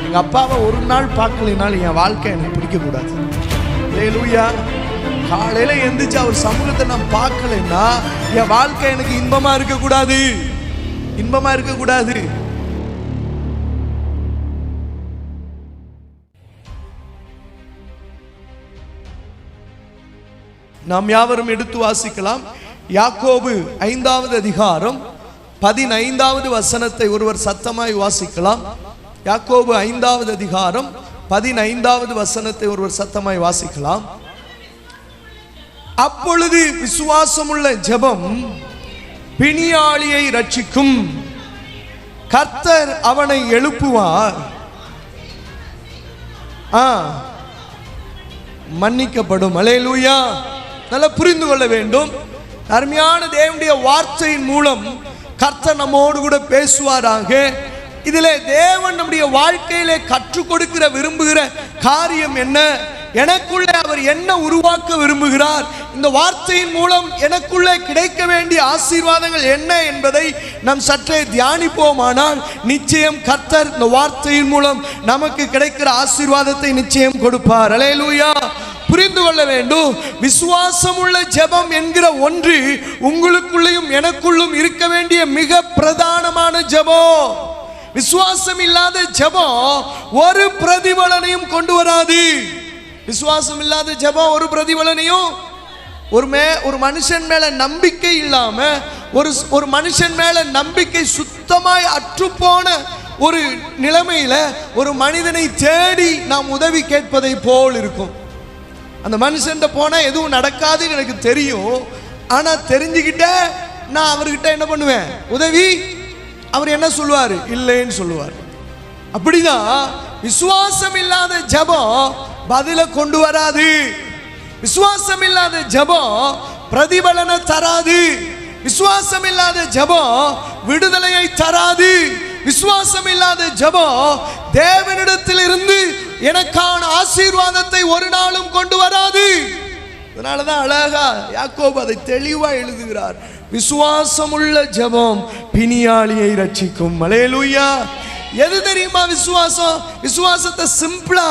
எங்கள் அப்பாவை ஒரு நாள் பார்க்கலைனாலும் என் வாழ்க்கை எனக்கு பிடிக்கக்கூடாது. அல்லேலூயா. காலையில் எந்திரிச்சு அவர் சமூகத்தை நான் பார்க்கலைன்னா என் வாழ்க்கை எனக்கு இன்பமாக இருக்கக்கூடாது, இன்பமாக இருக்கக்கூடாது. நாம் யாவரும் எடுத்து வாசிக்கலாம். யாக்கோபு 5வது அதிகாரம் 15வது வசனத்தை ஒருவர் சத்தமாய் வாசிக்கலாம். யாக்கோபு 5வது அதிகாரம் 15வது வசனத்தை ஒருவர் சத்தமாய் வாசிக்கலாம். அப்பொழுது விசுவாசமுள்ள ஜெபம் பிணியாளியை ரட்சிக்கும், கர்த்தர் அவனை எழுப்புவார், மன்னிக்கப்படும். அல்லேலூயா. நல்லா புரிந்து கொள்ள வேண்டும். அருமையான தேவனுடைய வார்த்தையின் மூலம் கர்த்தர் நம்மோடு கூட பேசுவாராக. இதிலே தேவன் நம்முடைய வாழ்க்கையிலே கற்றுக் கொடுக்கிற விரும்புகிற காரியம் என்ன, எனக்குள்ளே அவர் என்ன உருவாக்க விரும்புகிறார், இந்த வார்த்தையின் மூலம் எனக்குள்ளே கிடைக்க வேண்டிய ஆசீர்வாதங்கள் என்ன என்பதை நாம் சற்றே தியானிப்போமானால் நிச்சயம் கர்த்தர் இந்த வார்த்தையின் மூலம் நமக்கு கிடைக்கிற ஆசீர்வாதத்தை நிச்சயம் கொடுப்பார். அல்லேலூயா. புரிந்து கொள்ள வேண்டும். விசுவாசமுள்ள ஜெபம் என்கிற ஒன்று உங்களுக்குள்ளேயும் எனக்குள்ளும் இருக்க வேண்டிய மிக பிரதானமான ஜெபம். விசுவாசம் இல்லாத ஜெபம் ஒரு பிரதிபலனையும் கொண்டு வராது. விசுவாசம் இல்லாத ஜெபம் ஒரு பிரதிபலனையும், ஒரு மனுஷன் மேல நம்பிக்கை இல்லாம, ஒரு மனுஷன் மேல நம்பிக்கை சுத்தமாய் அற்றுப்போன ஒரு நிலைமையில ஒரு மனிதனை தேடி நாம் உதவி கேட்பதை போல் இருக்கும். அந்த மனுஷன் போனா எதுவும் நடக்காதுன்னு எனக்கு தெரியும். ஆனா தெரிஞ்சுக்கிட்ட நான் அவர்கிட்ட என்ன பண்ணுவேன், உதவி. அவர் என்ன சொல்லுவாரு, இல்லைன்னு சொல்லுவார். அப்படிதான் விசுவாசம் இல்லாத ஜெபம் பதில கொண்டு வராது. விசுவாசம் இல்லாத ஜெபம் பிரதிபலனை தராது. விசுவாசம் இல்லாத ஜெபம் விடுதலையை தராது. விசுவாசம் இல்லாத ஜெபம் தேவனிடத்தில் இருந்து எனக்கான ஆசீர்வாதத்தை ஒரு நாளும் கொண்டு வராது. அதனாலதான் அழகா யாக்கோபு அதை தெளிவா எழுதுகிறார். விசுவாசமுள்ள ஜெபம் பிணியாளியை ரட்சிக்கும். அல்லேலூயா. எது தெரியுமா விசுவாசம்? விசுவாசத்தை சிம்பிளா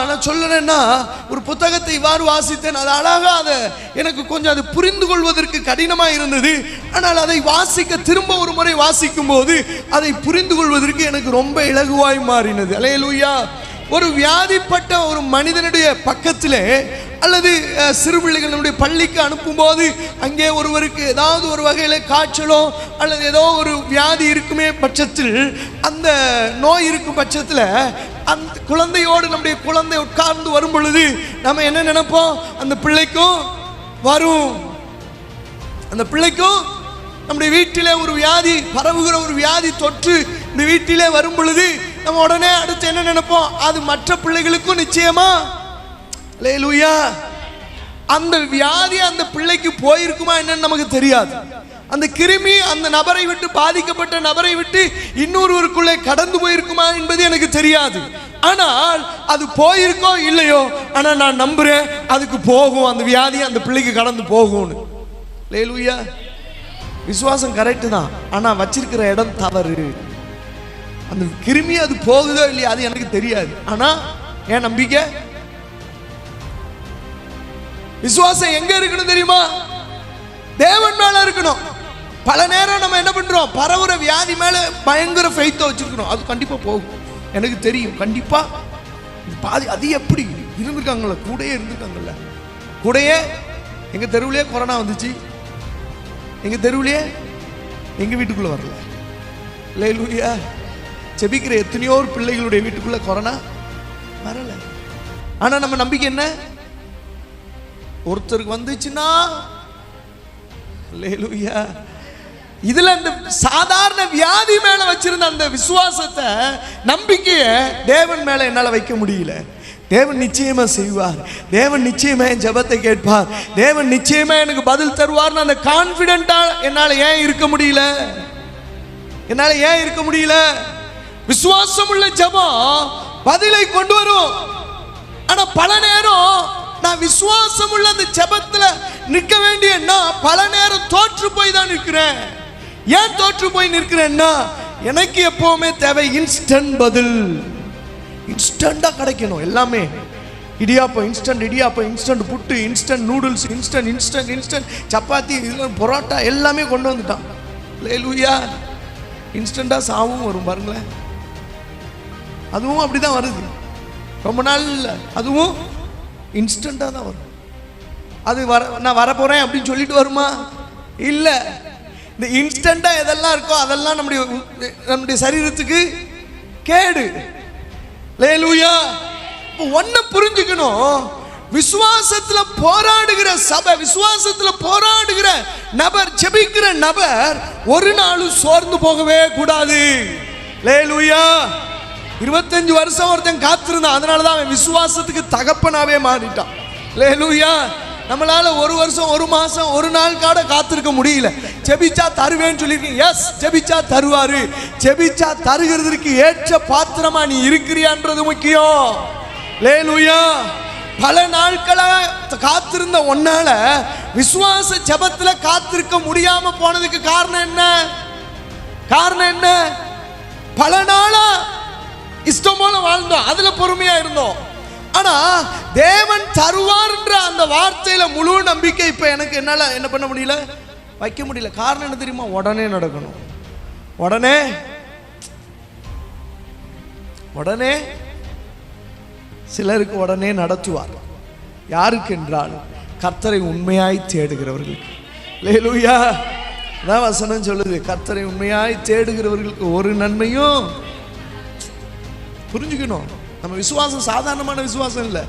நான் சொல்லணும்னா, ஒரு புத்தகத்தை இவ்வாறு வாசித்தேன். அது அழகா எனக்கு கொஞ்சம் அது புரிந்து கொள்வதற்கு கடினமா இருந்தது. ஆனால் அதை வாசிக்க திரும்ப ஒரு முறை வாசிக்கும் போது அதை புரிந்து கொள்வதற்கு எனக்கு ரொம்ப இலகுவாய் மாறினது. அல்லேலூயா. ஒரு வியாதிப்பட்ட ஒரு மனிதனுடைய பக்கத்திலே அல்லது சிறு பிள்ளைகள் நம்முடைய பள்ளிக்கு அனுப்பும்போது அங்கே ஒருவருக்கு ஏதாவது ஒரு வகையில் காய்ச்சலோ அல்லது ஏதோ ஒரு வியாதி இருக்குமே பட்சத்தில், அந்த நோய் இருக்கும் பட்சத்தில் அந்த குழந்தையோடு நம்முடைய குழந்தை உட்கார்ந்து வரும் பொழுது நம்ம என்ன நினைப்போம், அந்த பிள்ளைக்கும் வரும், அந்த பிள்ளைக்கும் நம்முடைய வீட்டிலே ஒரு வியாதி பரவுகிற ஒரு வியாதி தொற்று இந்த வீட்டிலே வரும் பொழுது நம்ம உடனே அடுத்து என்ன நினைப்போம், அது மற்ற பிள்ளைகளுக்கும் நிச்சயமா. அல்லேலூயா. அந்த வியாதி அந்த பிள்ளைக்கு போயிருக்குமா என்னன்னு நமக்கு தெரியாது. அந்த கிருமி அந்த நபரை விட்டு, பாதிக்கப்பட்ட நபரை விட்டு இன்னொருவருக்குள்ளே கடந்து போயிருக்குமா என்பது எனக்கு தெரியாது. ஆனால் அது போயிருக்கோ இல்லையோ, ஆனா நான் நம்புறேன் அதுக்கு போகும், அந்த வியாதி அந்த பிள்ளைக்கு கடந்து போகும்னு. அல்லேலூயா. விசுவாசம் கரெக்ட் தான், ஆனா வச்சிருக்கிற இடம் தவறு. அந்த கிருமி அது போகுதோ இல்லையா அது எனக்கு தெரியாது. ஆனா என் நம்பிக்கை, விசுவாசம் எங்க இருக்கணும் தெரியுமா? தேவன் மேல இருக்கணும். பல நேரம் நம்ம என்ன பண்றோம், பரவுற வியாதி மேல பயங்கர ஃபெய்த்தை வச்சிருக்கணும். அது கண்டிப்பா போகும், எனக்கு தெரியும். கண்டிப்பா பாதி அது எப்படி இருந்திருக்காங்கல்ல, கூடயே இருந்திருக்காங்கல்ல, கூடயே. எங்க தெருவிலே கொரோனா வந்துச்சு, எங்க தெருவிலே, எங்க வீட்டுக்குள்ள வரல. அல்லேலூயா. செபிக்கிற எத்தனையோ பிள்ளைகளுடைய வீட்டுக்குள்ள கொரோனா வரல. ஆனா நம்ம நம்பிக்கை என்ன, ஒருத்தருக்கு வந்துச்சுன்னா அல்லேலூயா. இதுல இந்த சாதாரண வியாதி மேல வச்சிருந்த அந்த விசுவாசத்தை, நம்பிக்கையை தேவன் மேல என்னால வைக்க முடியல. தேவன் நிச்சயமா செய்வார், தேவன் நிச்சயமா என் ஜெபத்தை கேட்பார், தேவன் நிச்சயமா எனக்கு பதில் தருவார்னு அந்த கான்பிடென்ட்டா என்னால ஏன் இருக்க முடியல, என்னால ஏன் இருக்க முடியல? விசுவாசம் உள்ள ஜெபம் பதிலை கொண்டு வரும். ஆனா பல நேரம் நான் விசுவாசம் உள்ள அந்த ஜெபத்துல நிற்க வேண்டிய நான் பல நேரம் தோற்று போய் தான் நிற்கிறேன். ஏன் தோற்று போய் நிற்கிறேன்னா, எனக்கு எப்பவுமே தேவை இன்ஸ்டன்ட் பதில். இன்ஸ்டண்ட்டாக கிடைக்கணும் எல்லாமே. இடியாப்பம் இன்ஸ்டன்ட், இடியாப்பம் இன்ஸ்டன்ட், புட்டு இன்ஸ்டன்ட், நூடுல்ஸ் இன்ஸ்டன்ட், சப்பாத்தி, பரோட்டா எல்லாமே கொண்டு வந்துட்டான். அல்லேலூயா. இன்ஸ்டண்ட்டாக சாவும் வரும் பாருங்களேன். அதுவும் அப்படி தான் வருது. ரொம்ப நாள் இல்லை, அதுவும் இன்ஸ்டண்ட்டாக தான் வரும். அது நான் வரப்போகிறேன் அப்படின்னு சொல்லிட்டு வருமா? இல்லை. இந்த இன்ஸ்டண்ட்டாக எதெல்லாம் இருக்கோ அதெல்லாம் நம்முடைய சரீரத்துக்கு கேடு. அல்லேலூயா. ஒன்ன புரிஞ்சுக்கணும், விசுவாசத்துல போராடுகிற சபை, விசுவாசத்துல போராடுகிற நபர், ஜெபிக்கிற நபர் ஒரு நாளும் சோர்ந்து போகவே கூடாது. அல்லேலூயா. 25 வருஷம் ஒருத்தன் காத்திருந்தான், அதனாலதான் அவன் விசுவாசத்துக்கு தகப்பனாவே மாறிட்டான். அல்லேலூயா. நம்மளால ஒரு வருஷம், ஒரு மாசம், ஒரு நாள் காட காத்திருக்க முடியல. ஜெபிச்சா தருவேன்னு சொல்லியிருக்கீங்க. எஸ், ஜெபிச்சா தருவாரு. ஜெபிச்சா தருகிறதுக்கு ஏற்ற பாத்திரமா நீ இருக்கிறியான்றது முக்கியம். அல்லேலூயா. பல நாட்களா காத்திருந்த ஒன்னால விசுவாச ஜெபத்துல காத்திருக்க முடியாம போனதுக்கு காரணம் என்ன? காரணம் என்ன? பல நாளா இஷ்டம் போல வாழ்ந்தோம், அதுல பொறுமையா இருந்தோம். ஆனா தேவன் தருவார்ன்ற அந்த வார்த்தையில முழு நம்பிக்கை இப்ப எனக்கு என்னால என்ன பண்ண முடியல, வைக்க முடியல. காரணம் என்ன தெரியுமா? உடனே நடக்கணும். உடனே சிலருக்கு உடனே நடத்துவார். யாருக்கு என்றால் கர்த்தரை உண்மையாய் தேடுகிறவர்களுக்கு. அல்லேலூயா. அதான் வசனம் சொல்லுது, கர்த்தரை உண்மையாய் தேடுகிறவர்களுக்கு ஒரு நன்மையும். புரிஞ்சுக்கணும், நம்ம விசுவாசம் சாதாரணமான விசுவாசம் இல்லை.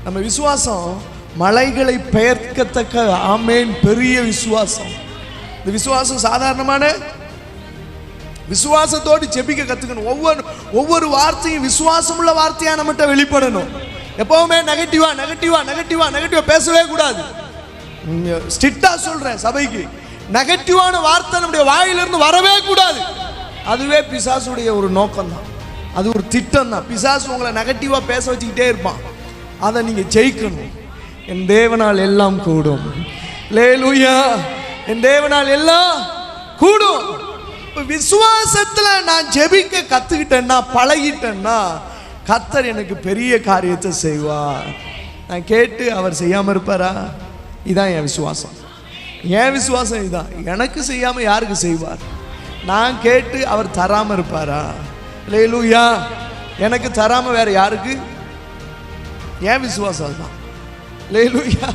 நம்ம விசுவாசம் மலைகளை பெயர்க்கத்தக்க ஆமேன் பெரிய விசுவாசம். இந்த விசுவாசம் சாதாரணமான விசுவாசத்தோடு ஜெபிக்க கத்துக்கணும். ஒவ்வொரு வார்த்தையும் விசுவாசம் உள்ள வார்த்தையா நம்மகிட்ட வெளிப்படணும். எப்பவுமே நெகட்டிவா பேசவே கூடாது. ஸ்ட்ரிக்டா சொல்றேன் சபைக்கு, நெகட்டிவான வார்த்தை நம்முடைய வாயிலிருந்து வரவே கூடாது. அதுவே பிசாசுடைய ஒரு நோக்கம் தான், அது ஒரு திட்டம் தான். பிசாசு உங்களை நெகட்டிவா பேச வச்சுக்கிட்டே இருப்பான். அதை நீங்க ஜெயிக்கணும். என் தேவனால் எல்லாம் கூடும். அல்லேலூயா. என் தேவனால் எல்லாம் கூடும். விசுவாசத்துல நான் ஜெபிக்க கத்துக்கிட்டேன்னா, பழகிட்டேன்னா, கர்த்தர் எனக்கு பெரிய காரியத்தை செய்வார். நான் கேட்டு அவர் செய்யாம இருப்பாரா? இதான் என் விசுவாசம். என் விசுவாசம் இதுதான். எனக்கு செய்யாம யாருக்கு செய்வார்? நான் கேட்டு அவர் தராம இருப்பாரா? அல்லேலூயா. எனக்கு தராம வேற யாருக்கு? என் விசுவாசம் தான். அல்லேலூயா.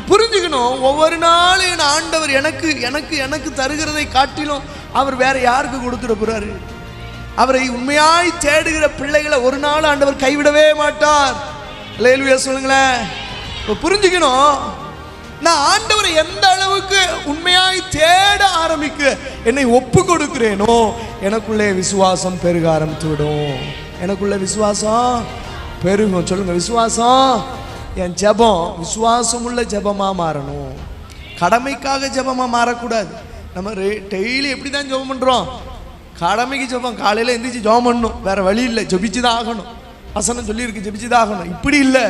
புரிஞ்சுக்கணும், ஒவ்வொரு நாளும் என் ஆண்டவர் எனக்கு தருகிறதை காட்டிலும் அவர் வேற யாருக்கு கொடுத்துட போறாரு? அவரை உண்மையாய் தேடுகிற பிள்ளைகளை ஒரு நாள் ஆண்டவர் கைவிடவே மாட்டார். அல்லேலூயா சொல்லுங்களேன். புரிஞ்சுக்கணும், நான் ஆண்டவரை எந்த அளவுக்கு உண்மையாய் தேட ஆரம்பிக்க என்னை ஒப்பு கொடுக்கிறேனோ எனக்குள்ளே விசுவாசம் பெருக ஆரம்பித்துவிடும். எனக்குள்ள விசுவாசம் பெருகும். சொல்லுங்க, விசுவாசம். என் ஜெபம் விசுவாசம் உள்ள ஜெபமா மாறணும். கடமைக்காக ஜெபமா மாறக்கூடாது. நம்ம டெய்லி எப்படி தான் ஜெபம் பண்றோம்? கடமைக்கு ஜெபம். காலையில எந்திரிச்சு ஜெபம் பண்ணணும், வேற வழி இல்லை, ஜெபிச்சுதான் ஆகணும். வசனம் சொல்லியிருக்கு, ஜெபிச்சுதான் ஆகணும். இப்படி இல்லை,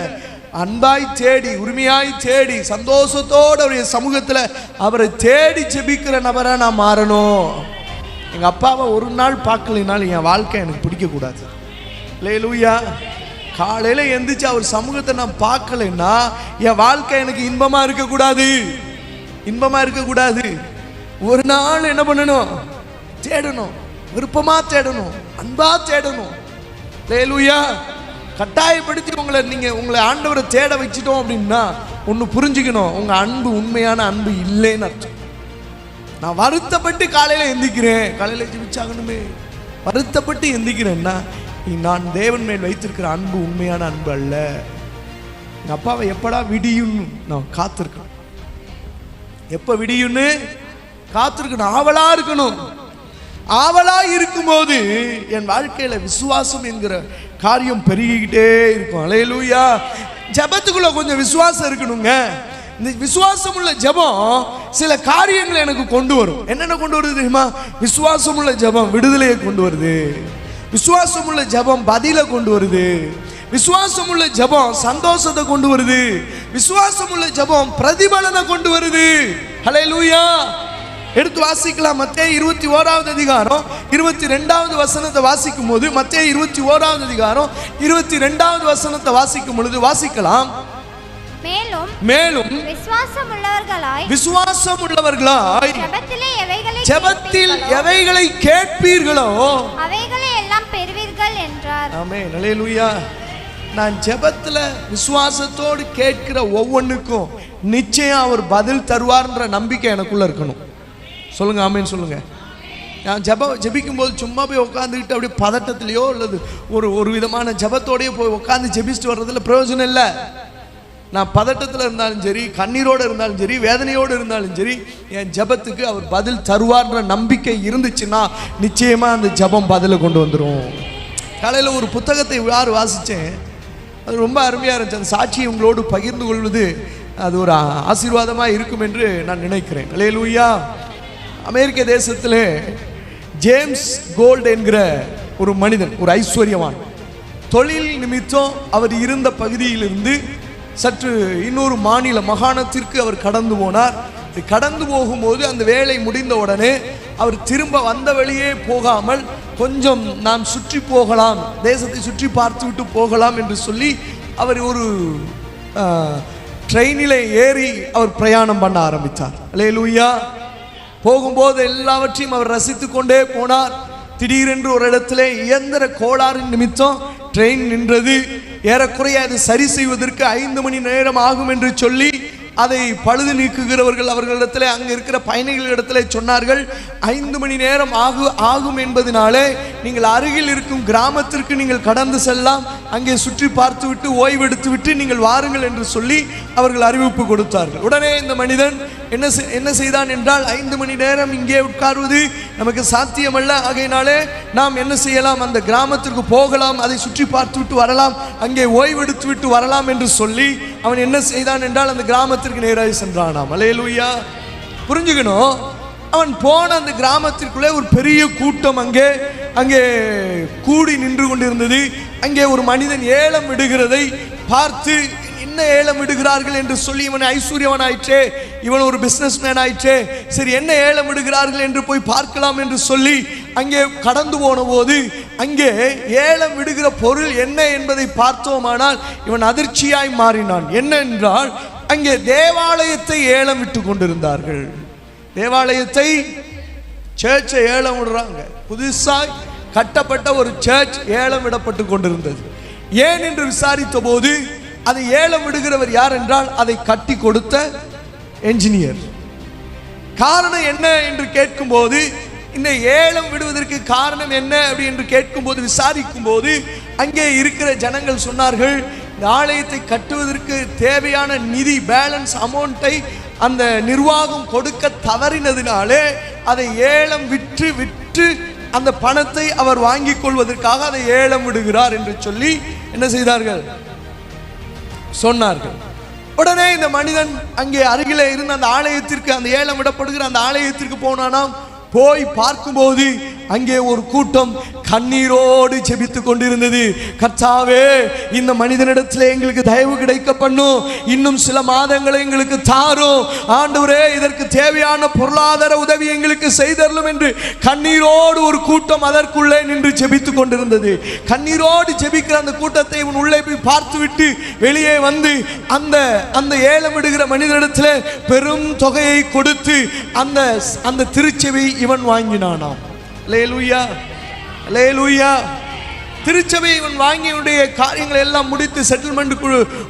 அன்பாய் தேடி, உரிமையாய் தேடி, சந்தோஷத்தோடு அவருடைய சமூகத்துல அவரை தேடி ஜெபிக்கிற நபரா நான் மாறணும். எங்க அப்பாவை ஒரு நாள் பார்க்கலினாலும் என் வாழ்க்கை எனக்கு பிடிக்க கூடாது. அல்லேலூயா. காலையில எந்திரிச்சு அவர் சமூகத்தை நான் பார்க்கலைன்னா என் வாழ்க்கை எனக்கு இன்பமா இருக்கக்கூடாது. ஒரு நாள் என்ன பண்ணணும்? தேடணும், விருப்பமா தேடணும், அன்பா தேடணும். அல்லேலூயா. கட்டாயப்படுத்தி உங்களை ஆண்டவரை தேட வச்சிட்டோம் அப்படின்னா ஒன்று புரிஞ்சுக்கணும், உங்க அன்பு உண்மையான அன்பு இல்லைன்னு அர்த்தம். நான் வருத்தப்பட்டு காலையில எந்திக்கிறேன், காலையில ஜெபிச்சாகணுமே, வருத்தப்பட்டு எந்திக்கிறேன்னா நான் தேவன் மேல் வைத்திருக்கிற அன்பு உண்மையான அன்பு அல்ல. எங்க அப்பாவை எப்படா விடியும்னு நான் காத்திருக்கணும். எப்ப விடியும்னு காத்திருக்கணும், ஆவலா இருக்கணும். ஆவலா இருக்கும்போது என் வாழ்க்கையில விசுவாசம் என்கிற காரியம் பெருகிக்கிட்டே இருக்கும். அல்லேலூயா. ஜெபத்துக்குள்ள கொஞ்சம் விசுவாசம் இருக்கணுங்க. இந்த விசுவாசம் உள்ள ஜெபம் சில காரியங்களை எனக்கு கொண்டு வரும். என்னென்ன கொண்டு வருது தெரியுமா? விசுவாசம் உள்ள ஜெபம் விடுதலையை கொண்டு வருது. விசுவாசம் உள்ள ஜெபம் பதில கொண்டு வருது. விசுவாசம் உள்ள ஜெபம் சந்தோஷத்தை கொண்டு வருது. விசுவாசம் உள்ள ஜெபம் பிரதிபலனை கொண்டு வருது. ஹல்லேலூயா. எடுத்து வாசிக்கலாம். மத்தேயு 21வது அதிகாரம் 22வது வசனத்தை வாசிக்கும் போது, மத்தேயு 21வது அதிகாரம் 22வது வசனத்தை வாசிக்கும் பொழுது வாசிக்கலாம். மேலும் விசுவாசம் உள்ளவர்களாய் ஜெபத்தில் எவைகளை கேட்பீர்களோ அவைகளை எல்லாம் பெறுவீர்கள் என்றார். ஆமென். அல்லேலூயா. நான் ஜெபத்துல விசுவாசத்தோடு கேட்கிற ஒவ்வொன்றுக்கும் நிச்சயம் அவர் பதில் தருவார்ன்ற நம்பிக்கை எனக்குள்ள இருக்கணும். சொல்லுங்க ஆமென் சொல்லுங்க. நான் ஜெபிக்கும் போது சும்மா போய் உட்காந்துக்கிட்டு அப்படியே பதட்டத்திலேயோ அல்லது ஒரு விதமான ஜெபத்தோடய போய் உட்காந்து ஜெபிச்சுட்டு வர்றதுல பிரயோஜனம் இல்லை. நான் பதட்டத்தில் இருந்தாலும் சரி, கண்ணீரோடு இருந்தாலும் சரி, வேதனையோடு இருந்தாலும் சரி, என் ஜெபத்துக்கு அவர் பதில் தருவார்ன்ற நம்பிக்கை இருந்துச்சுன்னா நிச்சயமாக அந்த ஜெபம் பதிலை கொண்டு வந்துடும். காலையில் ஒரு புத்தகத்தை வாசித்தேன், அது ரொம்ப அருமையாக இருந்துச்சு. அந்த சாட்சியை உங்களோடு பகிர்ந்து கொள்வது அது ஒரு ஆசீர்வாதமாக இருக்கும் என்று நான் நினைக்கிறேன். அல்லேலூயா. அமெரிக்க தேசத்தில் ஜேம்ஸ் கோல்ட் என்கிற ஒரு மனிதன், ஒரு ஐஸ்வர்யவான், தொழில் நிமித்தம் அவர் இருந்த பகுதியிலிருந்து சற்று இன்னொரு மாகாணத்திற்கு அவர் கடந்து போனார். கடந்து போகும்போது அந்த வேலை முடிந்த உடனே அவர் திரும்ப வந்த வழியே போகாமல் கொஞ்சம் நாம் சுற்றி போகலாம், தேசத்தை சுற்றி பார்த்து விட்டு போகலாம் என்று சொல்லி அவர் ஒரு ட்ரெயினில் ஏறி அவர் பிரயாணம் பண்ண ஆரம்பித்தார். அல்லேலூயா. போகும்போது எல்லாவற்றையும் அவர் ரசித்து கொண்டே போனார். திடீரென்று ஒரு இடத்துல இயந்திர கோளாறின் நிமித்தம் ட்ரெயின் நின்றது. ஏறக்குறைய அது சரி செய்வதற்கு 5 மணி நேரம் ஆகும் என்று சொல்லி அதை பழுது நீக்குகிறவர்கள் அவர்களிடத்தில், அங்கே இருக்கிற பயணிகளிடத்தில் சொன்னார்கள், 5 மணி நேரம் ஆகும் என்பதனாலே நீங்கள் அருகில் இருக்கும் கிராமத்திற்கு நீங்கள் கடந்து செல்லலாம், அங்கே சுற்றி பார்த்து விட்டு ஓய்வெடுத்து விட்டு நீங்கள் வாருங்கள் என்று சொல்லி அவர்கள் அறிவிப்பு கொடுத்தார்கள். உடனே இந்த மனிதன் என்ன செய்தான் என்றால், 5 மணி நேரம் இங்கே உட்காருவது நமக்கு சாத்தியமல்ல, ஆகையினாலே நாம் என்ன செய்யலாம், அந்த கிராமத்திற்கு போகலாம், அதை சுற்றி பார்த்து விட்டு வரலாம், அங்கே ஓய்வெடுத்து விட்டு வரலாம் என்று சொல்லி அவன் என்ன செய்தான் என்றால் அந்த கிராமத்திற்கு நேராக சென்றானாம். அல்லேலூயா. புரிஞ்சுக்கணும், அவன் போன அந்த கிராமத்திற்குள்ளே ஒரு பெரிய கூட்டம் அங்கே கூடி நின்று கொண்டிருந்தது. அங்கே ஒரு மனிதன் ஏலம் விடுகிறதை பார்த்து, என்ன ஏலம் விடுகிறார்கள் என்று சொல்லி, இவன் ஐஸ்வர்யவன் ஆயிற்றே, இவன் ஒரு பிசினஸ் மேன் ஆயிற்றே, சரி என்ன ஏலம் விடுகிறார்கள் என்று போய் பார்க்கலாம் என்று சொல்லி அங்கே கடந்து போன போது அங்கே ஏலம் விடுகிற பொருள் என்ன என்பதை பார்த்தோமானால் இவன் அதிர்ச்சியாய் மாறினான். என்ன என்றால், அங்கே தேவாலயத்தை ஏலம் விட்டு கொண்டிருந்தார்கள். தேவாலயத்தை, சர்ச்சை ஏலம் விடுறாங்க. புதுசாய் கட்டப்பட்ட ஒரு சர்ச் ஏலம் விடப்பட்டு கொண்டிருந்தது. ஏன் என்று விசாரித்த போது அதை ஏலம் விடுகிறவர் யார் என்றால் அதை கட்டி கொடுத்த என்ஜினியர். காரணம் என்ன என்று கேட்கும் போது, இந்த ஏலம் விடுவதற்கு காரணம் என்ன அப்படி என்று கேட்கும் போது, விசாரிக்கும் போது அங்கே இருக்கிற ஜனங்கள் சொன்னார்கள், இந்த ஆலயத்தை கட்டுவதற்கு தேவையான நிதி பேலன்ஸ் அமௌண்ட்டை அந்த நிர்வாகம் கொடுக்க தவறினதினாலே அதை ஏலம் விற்று அந்த பணத்தை அவர் வாங்கிக் கொள்வதற்காக அதை ஏலம் விடுகிறார் என்று சொல்லி என்ன செய்தார்கள், சொன்னார்கள். உடனே இந்த மனிதன் அங்கே அருகிலே இருந்த அந்த ஆலயத்திற்கு, அந்த ஏலம் விடப்படுகிற அந்த ஆலயத்திற்கு போனானாம். போய் பார்க்கும்போது அங்கே ஒரு கூட்டம் கண்ணீரோடு ஜெபித்து கொண்டிருந்தது. கர்த்தாவே, இந்த மனிதனிடத்தில் எங்களுக்கு தயவு கிடைக்க பண்ணும், இன்னும் சில மாதங்களை எங்களுக்கு தாரும் ஆண்டவரே, இதற்கு தேவையான பொருளாதார உதவி எங்களுக்கு செய்தரலும் என்று கண்ணீரோடு ஒரு கூட்டம் அதற்குள்ளே நின்று ஜெபித்து கொண்டிருந்தது. கண்ணீரோடு ஜெபிக்கிற அந்த கூட்டத்தை இவன் உள்ளே போய் பார்த்துவிட்டு வெளியே வந்து அந்த ஏலம் விடுகிற மனிதனிடத்தில் பெரும் தொகையை கொடுத்து அந்த திருச்செவி இவன் வாங்கினானாம். அல்லேலூயா, அல்லேலூயா. திருச்சபை இவன் வாங்கியுடைய காரியங்களை எல்லாம் முடித்து செட்டில்மெண்ட்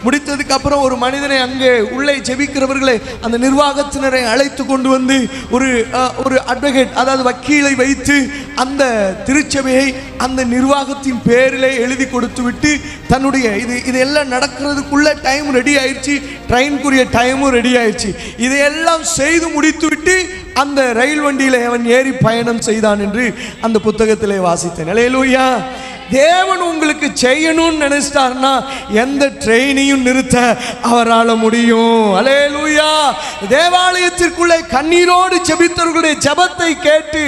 முடித்ததுக்கு அப்புறம் ஒரு மனிதனை அங்கே உள்ளே ஜெபிக்கிறவர்களை அந்த நிர்வாகத்தினரை அழைத்து கொண்டு வந்து ஒரு அட்வொகேட், அதாவது வக்கீலை வைத்து அந்த திருச்சபையை அந்த நிர்வாகத்தின் பேரிலே எழுதி கொடுத்து விட்டு தன்னுடைய இதெல்லாம் நடக்கிறதுக்குள்ள டைம் ரெடி ஆயிடுச்சு, ட்ரெயினுக்குரிய டைமும் ரெடி ஆயிடுச்சு, இதையெல்லாம் செய்து முடித்து விட்டு அந்த ரயில் வண்டியில் அவன் ஏறி பயணம் செய்தான் என்று அந்த புத்தகத்திலே வாசித்தேன். அல்லேலூயா. தேவன் உங்களுக்கு செய்யணும்னு நினைச்சிட்டார்னா எந்த ட்ரெயினையும் நிறுத்த அவரால் முடியும். அல்லேலூயா. தேவாலயத்திற்குள்ளே கண்ணீரோடு ஜெபித்தவர்களுடைய ஜெபத்தை கேட்டு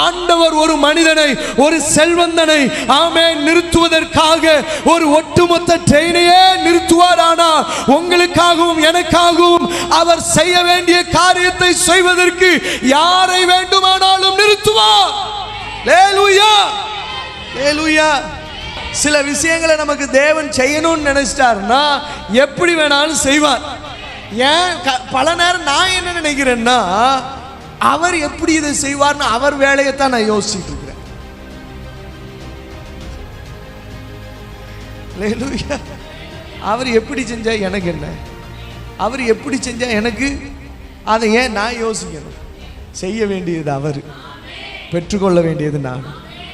ஆண்டவர் ஒரு மனிதனை, ஒரு செல்வந்தனை ஆமென் நிறுத்துவதற்காக ஒரு ஒட்டுமொத்த ட்ரெயினையே நிறுத்துவாரானா, உங்களுக்காகவும் எனக்காகவும் அவர் செய்ய வேண்டிய காரியத்தை செய்வதற்கு யாரை வேண்டுமானாலும் நிறுத்துவார். ஹல்லேலூயா, ஹல்லேலூயா. சில விஷயங்களை நமக்கு தேவன் செய்யணும்னு நினைச்சிட்டாருன்னா எப்படி வேணாலும் செய்வார். ஏன் பல நேரம் நான் என்ன நினைக்கிறேன்னா, அவர் எப்படி இதை செய்வார்னு அவர் வேலையைத்தான் நான் யோசிச்சுட்டு இருக்கிறேன். ஹல்லேலூயா. அவர் எப்படி செஞ்சா எனக்கு என்ன, அவர் எப்படி செஞ்சா எனக்கு, அதை ஏன் நான் யோசிக்கணும்? செய்ய வேண்டியது அவர், பெற்றுக்கொள்ள வேண்டியது நான்.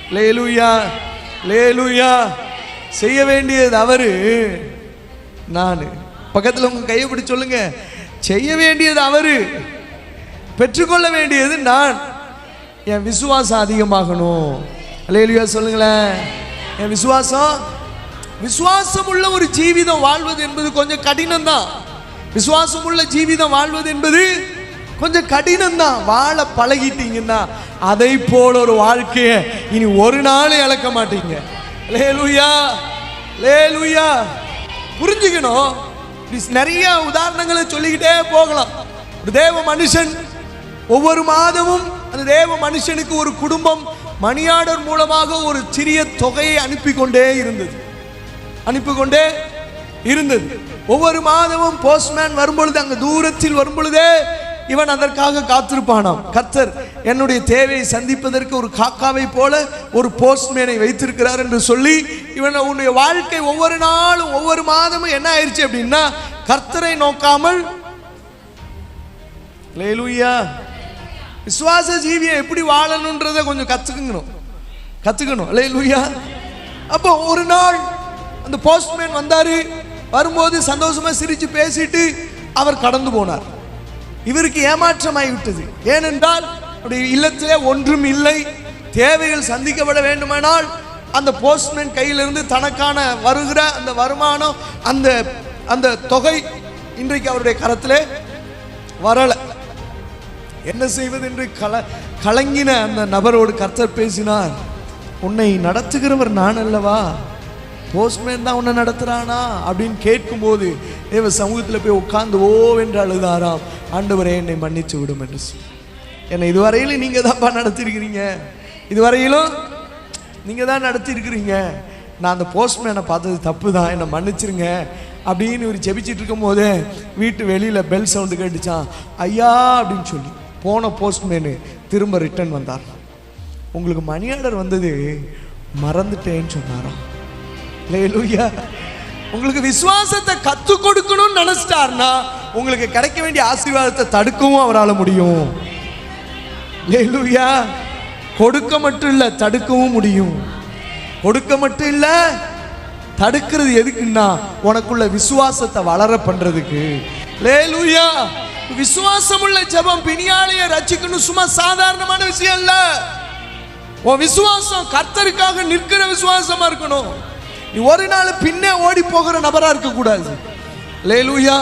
ஹல்லேலூயா, ஹல்லேலூயா. செய்ய வேண்டியது அவரு, நான். பக்கத்தில் உங்க கையை பிடிச்சு சொல்லுங்க, செய்ய வேண்டியது அவரு, பெற்றுக்கொள்ள வேண்டியது நான். என் விசுவாசம் அதிகமாகணும். ஹல்லேலூயா சொல்லுங்களேன். என் விசுவாசம் உள்ள ஒரு ஜீவிதம் வாழ்வது என்பது கொஞ்சம் கடினம் தான். விசுவாசம் உள்ள ஜீவிதம் வாழ்வது என்பது கொஞ்சம் கடினம் தான். வாழ பழகிட்டீங்கன்னா அதை போல ஒரு வாழ்க்கையை இனி ஒரு நாள் இழக்க மாட்டீங்க. ஹல்லேலூயா, ஹல்லேலூயா. புரிஞ்சுக்கணும். நிறைய உதாரணங்களை சொல்லிக்கிட்டே போகலாம். ஒரு தேவ மனுஷன் ஒவ்வொரு மாதமும் அந்த தேவ மனுஷனுக்கு ஒரு குடும்பம் மணி ஆர்டர் மூலமாக ஒரு சிறிய தொகையை அனுப்பி கொண்டே இருந்தது. ஒவ்வொரு மாதமும் போஸ்ட்மேன் வரும்பொழுது, அங்கு தூரத்தில் வரும்பொழுதே இவன் அதற்காக காத்திருப்பானாம். கர்த்தர் என்னுடைய தேவையை சந்திப்பதற்கு ஒரு காக்காவை போல ஒரு போஸ்ட்மேனை வைத்திருக்கிறார் என்று சொல்லி இவன் உன்னுடைய வாழ்க்கை ஒவ்வொரு நாளும் ஒவ்வொரு மாதமும் என்ன ஆயிடுச்சு அப்படின்னா, கர்த்தரை நோக்காமல். ஹல்லேலூயா. விசுவாச ஜீவியை எப்படி வாழணும்ன்றதை கொஞ்சம் கத்துக்கணும். ஹல்லேலூயா. அப்போ ஒரு நாள் அந்த போஸ்ட்மேன் வந்தாரு. வரும்போது சந்தோஷமா சிரிச்சு பேசிட்டு அவர் கடந்து போனார். இவருக்கு ஏமாற்றமாகிவிட்டது. ஏனென்றால் இல்லத்திலே ஒன்றும் இல்லை. தேவைகள் சந்திக்கப்பட வேண்டுமானால் அந்த போஸ்ட்மேன் கையிலிருந்து தனக்கான வருகிற அந்த வருமானம், அந்த தொகை இன்றைக்கு அவருடைய கரத்திலே வரல. என்ன செய்வது என்று கலங்கின அந்த நபரோடு கர்த்தர் பேசினார். உன்னை நடத்துகிறவர் நான் அல்லவா, போஸ்ட்மேன் தான் உன்னை நடத்துறானா அப்படின்னு கேட்கும்போது தேவ சமூகத்தில் போய் உட்கார்ந்து ஓவென்று அழுதாராம். ஆண்டவரே என்னை மன்னிச்சு விடும் என்று சொல்லி. என்னை இதுவரையிலும் நீங்க தான்ப்பா நடத்திருக்கிறீங்க, இதுவரையிலும் நீங்க தான் நடத்திருக்கிறீங்க. நான் அந்த போஸ்ட்மேனை பார்த்தது தப்பு தான், என்னை மன்னிச்சிருங்க அப்படின்னு இவர் ஜெபிச்சிட்டு இருக்கும் போதே வீட்டு வெளியில பெல் சவுண்டு கேட்டுச்சான். ஐயா அப்படின்னு சொல்லி போன போஸ்ட்மேனு திரும்ப ரிட்டர்ன் வந்தார். உங்களுக்கு மணி ஆர்டர் வந்தது மறந்துட்டேன்னு சொன்னாராம். ஹல்லேலூயா. உங்களுக்கு விசுவாசத்தை கத்து கொடுக்கணும்னு நினைச்சிட்டார்னா உங்களுக்கு கிடைக்க வேண்டிய ஆசீர்வாதத்தை தடுக்கவும் அவரால் முடியும். ஹல்லேலூயா. கொடுக்க மட்டும் இல்ல, தடுக்கவும் முடியும். கொடுக்க மட்டும் இல்ல, தடுக்கிறது எதுக்குன்னா உனக்குள்ள விசுவாசத்தை வளர பண்றதுக்கு. ஹல்லேலூயா. விசுவாசம் உள்ள ஜெபம் பிணியாளியை ரட்சிக்கணும் சும்மா சாதாரணமான விஷயம் இல்ல. உன் விசுவாசம் கர்த்தருக்காக நிற்கிற விசுவாசமா இருக்கணும். நீ ஒரு நாள் பின்னே ஓடி போகிற நபரா இருக்க கூடாது. ஹல்லேலூயா,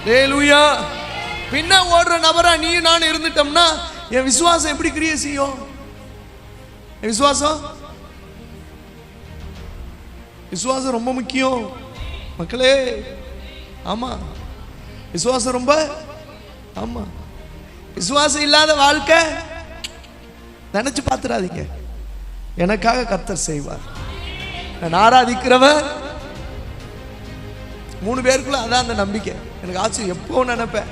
ஹல்லேலூயா. பின்ன ஓடுற நபரா நீ நான் இருந்துட்டோம்னா என் விசுவாசம் எப்படி கிரியை செய்யும்? என் விசுவாசம் ரொம்ப முக்கியம் மக்களே. ஆமா, விசுவாசம் ரொம்ப ஆமா. விசுவாசம் இல்லாத வாழ்க்கை நினைச்சு பார்த்துடாதீங்க. எனக்காக கர்த்தர் செய்வார். நான் ஆராதிக்கிறவர் 3 பேருக்குள்ள அதான் அந்த நம்பிக்கை. எனக்கு ஆச்சு எப்போ நினைப்பேன்.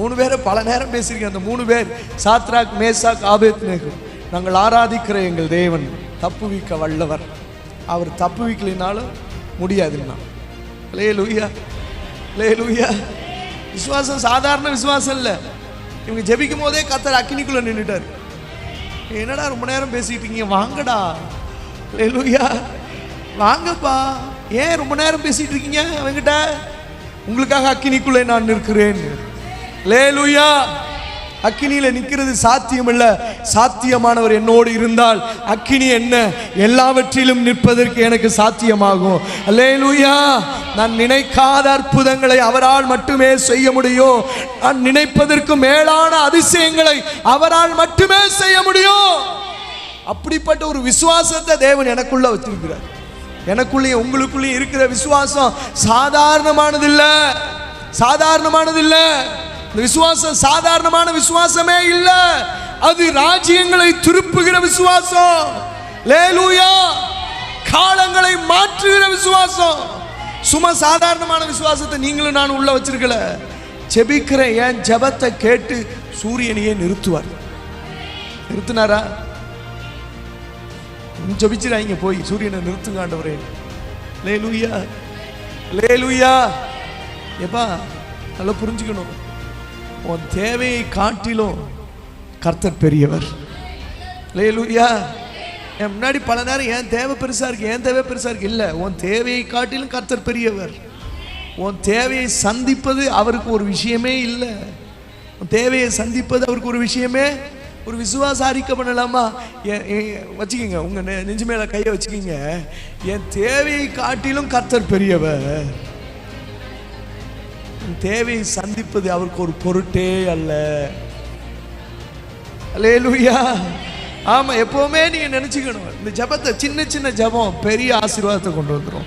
3 பேரை பல நேரம் பேசியிருக்கேன். அந்த 3 பேர் சாத்ராக், மேசாக், ஆபேத்நேகோ. நாங்கள் ஆராதிக்கிற எங்கள் தேவன் தப்புவிக்க வல்லவர். அவர் தப்புவிக்கலினாலும் முடியாதுன்னா. ஹல்லேலூயா, ஹல்லேலூயா. விசுவாசம் சாதாரண விசுவாசம் இல்லை. இவங்க ஜெபிக்கும் போதே கர்த்தர் அக்கினிக்குள்ள நின்றுட்டார். என்னடா ரொம்ப நேரம் பேசிட்டு இருக்கீங்க, வாங்கடா. ஹல்லேலூயா, வாங்கப்பா. ஏன் ரொம்ப நேரம் பேசிட்டு இருக்கீங்க அவங்கிட்ட? உங்களுக்காக அக்கினிக்குள்ளே நான் நிற்கிறேன். ஹல்லேலூயா. அக்கினியில நிற்கிறது சாத்தியம் இல்ல, சாத்தியமானவர் என்னோடு இருந்தால் அக்கினி என்ன எல்லாவற்றிலும் நிற்பதற்கு எனக்கு சாத்தியமாகும். ஹல்லேலூயா. நான் நினைக்காத அற்புதங்களை அவரால் மட்டுமே செய்ய முடியும். நான் நினைப்பதற்கு மேலான அதிசயங்களை அவரால் மட்டுமே செய்ய முடியும். அப்படிப்பட்ட ஒரு விசுவாசத்தை தேவன் எனக்குள்ள வச்சிருக்கிறார். எனக்குள்ளேயும் உங்களுக்குள்ளேயும் இருக்கிற விசுவாசம் சாதாரணமானதில்லை, சாதாரணமானதில்லை. இந்த விசுவாசம் சாதாரணமான விசுவாசமே இல்லை, அது ராஜ்யங்களை திருப்புகிற விசுவாசம். அல்லேலூயா. காலங்களை மாற்றுகிற விசுவாசம். சும்மா சாதாரணமான விசுவாசத்தை நீங்களும் நான் உள்ள வச்சிருக்கல. ஜெபிக்கிற என் ஜெபத்தை கேட்டு சூரியனையே நிறுத்துவார். நிறுத்தினாரா? ஜெபிச்சிராங்க, போய் சூரியனை நிறுத்துங்க ஆண்டவரே. அல்லேலூயா, அல்லேலூயா. எப்பா நல்லா புரிஞ்சுக்கணும், உன் தேவையை காட்டிலும் கர்த்தர் பெரியவர். அல்லேலூயா. என் முன்னாடி பல நேரம் என் தேவை பெருசா இருக்கு, என் தேவை பெருசா இருக்கு. இல்லை, உன் தேவையை காட்டிலும் கர்த்தர் பெரியவர். உன் தேவையை சந்திப்பது அவருக்கு ஒரு விஷயமே இல்லை. உன் தேவையை சந்திப்பது அவருக்கு ஒரு விஷயமே. ஒரு விசுவாச அறிக்கை பண்ணலாமா? வச்சுக்கிங்க, உங்க நெஞ்சு மேல கையை வச்சுக்கிங்க. என் தேவையை காட்டிலும் கர்த்தர் பெரியவர். உன் தேவையை சந்திப்பது அவருக்கு ஒரு பொருட்டே அல்ல. அல்லேலூயா. ஆமா, எப்பவுமே நீங்க நினைச்சுக்கணும், இந்த ஜபத்தை, சின்ன சின்ன ஜபம் பெரிய ஆசீர்வாதத்தை கொண்டு வந்துடும்.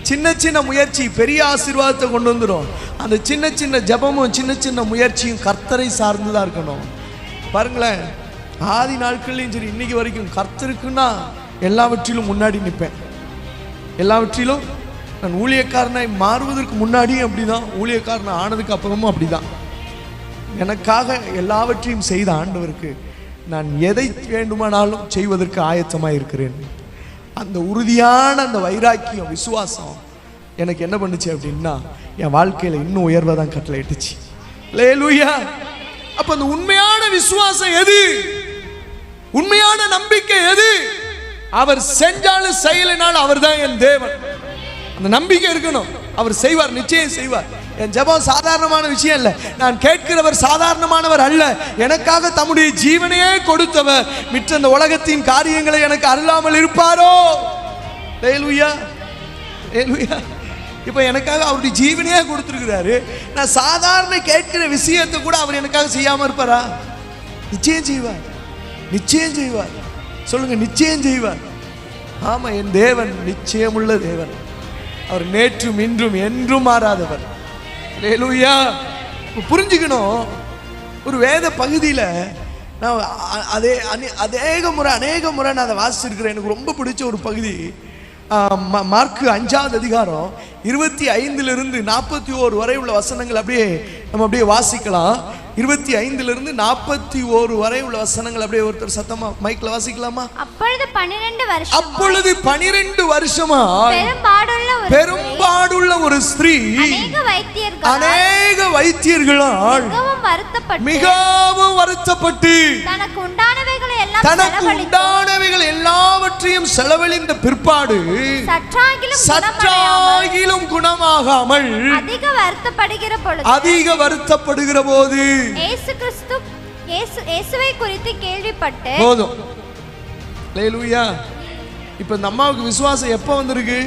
சின்ன சின்ன முயற்சி பெரிய ஆசீர்வாதத்தை கொண்டு வந்துடும். அந்த சின்ன சின்ன ஜபமும் சின்ன சின்ன முயற்சியும் கர்த்தரை சார்ந்துதான் இருக்கணும். பாருங்களேன், ஆதி நாட்கள்லையும் சரி இன்னைக்கு வரைக்கும் கர்த்தருக்குன்னா எல்லாவற்றிலும் முன்னாடி நிற்பேன். எல்லாவற்றிலும் நான் ஊழியக்காரனாய் மாறுவதற்கு முன்னாடியும் அப்படிதான், ஊழியக்காரன் ஆனதுக்கு அப்புறமும் அப்படிதான். எனக்காக எல்லாவற்றையும் செய்த ஆண்டவருக்கு நான் எதை வேண்டுமானாலும் செய்வதற்கு ஆயத்தமாக இருக்கிறேன். அந்த உறுதியான அந்த வைராக்கியம், விசுவாசம் எனக்கு என்ன பண்ணுச்சு அப்படின்னா, என் வாழ்க்கையில் இன்னும் உயர்வை தான் கட்டளையிட்டுச்சு. அல்லேலூயா. அப்ப அந்த உண்மையான விசுவாசம் எது? உண்மையான நம்பிக்கை எது? அவர் செஞ்சாலும் செய்யலைனாலும் அவர் தான் என் தேவன். அந்த நம்பிக்கை இருக்கணும். அவர் செய்வார், நிச்சயம் செய்வார். என் ஜெபம் சாதாரணமான விஷயம் இல்லை. நான் கேட்கிறவர் சாதாரணமானவர் அல்ல. எனக்காக தம்முடைய ஜீவனையே கொடுத்தவர். மிச்ச இந்த உலகத்தின் காரியங்களை எனக்கு அருளாமல் இருப்பாரோ? அல்லேலூயா, அல்லேலூயா. இப்போ எனக்காக அவருடைய ஜீவனையே கொடுத்துருக்கிறாரு. நான் சாதாரண கேட்கிற விஷயத்தை கூட அவர் எனக்காக செய்யாமல் இருப்பாரா? நிச்சயம் செய்வார், நிச்சயம் செய்வார். சொல்லுங்க, நிச்சயம் செய்வார். ஆமா, என் தேவன் நிச்சயமுள்ள தேவன். அவர் நேற்றும் இன்றும் என்றும் மாறாதவர். அல்லேலூயா. புரிஞ்சுக்கணும், ஒரு வேத பகுதியில் நான் அநேக முறை நான் அதை வாசிச்சிருக்கிறேன். எனக்கு ரொம்ப பிடிச்ச ஒரு பகுதி மார்க்கு 5வது அதிகாரம் 25 41 வரை உள்ள வசனங்கள் அப்படியே நம்ம அப்படியே வாசிக்கலாம். 25 41 வரை உள்ள வசனங்கள் அப்படியே ஒருத்தர் சத்தமா மைக்ல வாசிக்கலாமா? அப்பொழுது 12 வருஷமா பெரும்பாடுள்ள ஒரு ஸ்திரீ அநேக வைத்தியர்களால் மிகவும் வருத்தப்பட்டு தனக்கு உண்டானவைகள் எல்லாவற்றையும் செலவழிந்த பிற்பாடு சற்றாகிலும் குணமாகாமல் அதிக வருத்தப்படுகிற போது இயேசுவை குறித்து கேள்விப்பட்டு போதும். அல்லேலூயா. இப்ப இந்த அம்மாவுக்கு விசுவாசம் எப்ப வந்திருக்கு?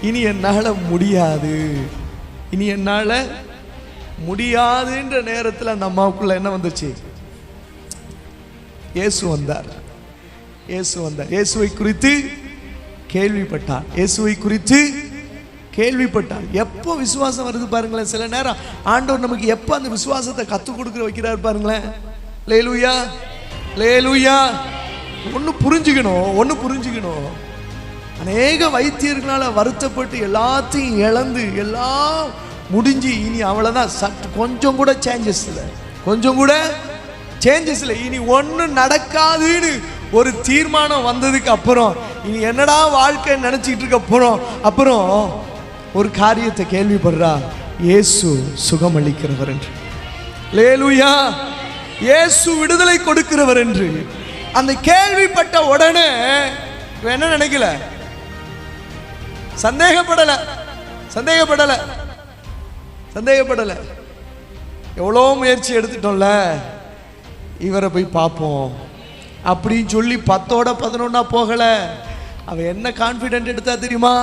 இனி என்னால முடியாது, இனி என்னால முடியாதுன்ற நேரத்தில் அந்த அம்மாவுக்குள்ள என்ன வந்துச்சு? இயேசு வந்தார். இயேசு வந்தார். இயேசுவை குறித்து கேள்விப்பட்டார். இயேசுவை குறித்து கேள்விப்பட்டார். எப்போ விசுவாசம் வருது பாருங்களேன். சில நேரம் ஆண்டவர் நமக்கு எப்போ அந்த விசுவாசத்தை கற்றுக் கொடுக்குற வைக்கிறார் பாருங்களேன். அல்லேலூயா, அல்லேலூயா. ஒன்று புரிஞ்சுக்கணும். அநேக வைத்தியர்களால் வருத்தப்பட்டு எல்லாத்தையும் இழந்து எல்லாம் முடிஞ்சு இனி அவ்வளோதான், சற்று கொஞ்சம் கூட சேஞ்சஸ் இல்லை, இனி ஒன்றும் நடக்காதுன்னு ஒரு தீர்மானம் வந்ததுக்கு அப்புறம் இனி என்னடா வாழ்க்கை நினைச்சிட்டு இருக்க அப்புறம் ஒரு காரியத்தை கேள்விப்படுறா, இயேசு சுகமளிக்கிறவர் என்று. அல்லேலூயா. இயேசு விடுதலை கொடுக்கிறவர் என்று அந்த கேள்விப்பட்ட உடனே என்ன நினைக்கல? சந்தேகப்படல. எவ்வளோ முயற்சி எடுத்துட்டோம்ல, இவரை போய் பார்ப்போம் அப்படின்னு சொல்லி 10ஓட 11 போகல. அவ என்ன கான்ஃபிடென்ட் எடுத்தா தெரியுமா?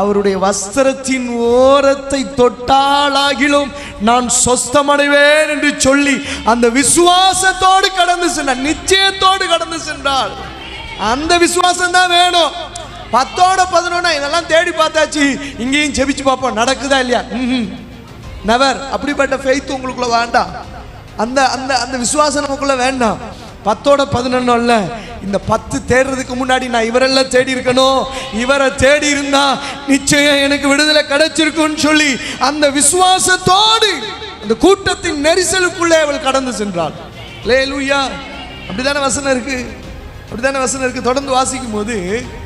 அவருடைய வஸ்திரத்தின் ஓரத்தை தொட்டாலாகிலும் நான் சொஸ்தமடைவேன் என்று சொல்லி அந்த விசுவாசத்தோடு கடந்து சென்றார், நிச்சயத்தோடு கடந்து சென்றாள். அந்த விசுவாசம் தான் வேணும். 10ஓட 11 இதெல்லாம் தேடி பார்த்தாச்சு, இங்கேயும் ஜெபிச்சு பார்ப்போம் நடக்குதா இல்லையா. நெவர். அப்படிப்பட்ட ஃபெய்த் உங்களுக்குள்ள வேண்டாம். அந்த அந்த அந்த விசுவாசம் நமக்குள்ள வேண்டாம். 10ஓட 11 அல்ல, இந்த 10 தேடுறதுக்கு முன்னாடி நான் இவரெல்லாம் தேடி இருக்கணும், இவரை தேடி இருந்தா நிச்சயம் எனக்கு விடுதலை கிடைச்சிருக்குன்னு சொல்லி அந்த விசுவாசத்தோடு அந்த கூட்டத்தின் நெரிசலுக்குள்ளே அவள் கடந்து சென்றாள். அல்லேலூயா. அப்படிதானே வசனம் இருக்கு, அப்படிதானே வசனம் இருக்கு. தொடர்ந்து வாசிக்கும் போது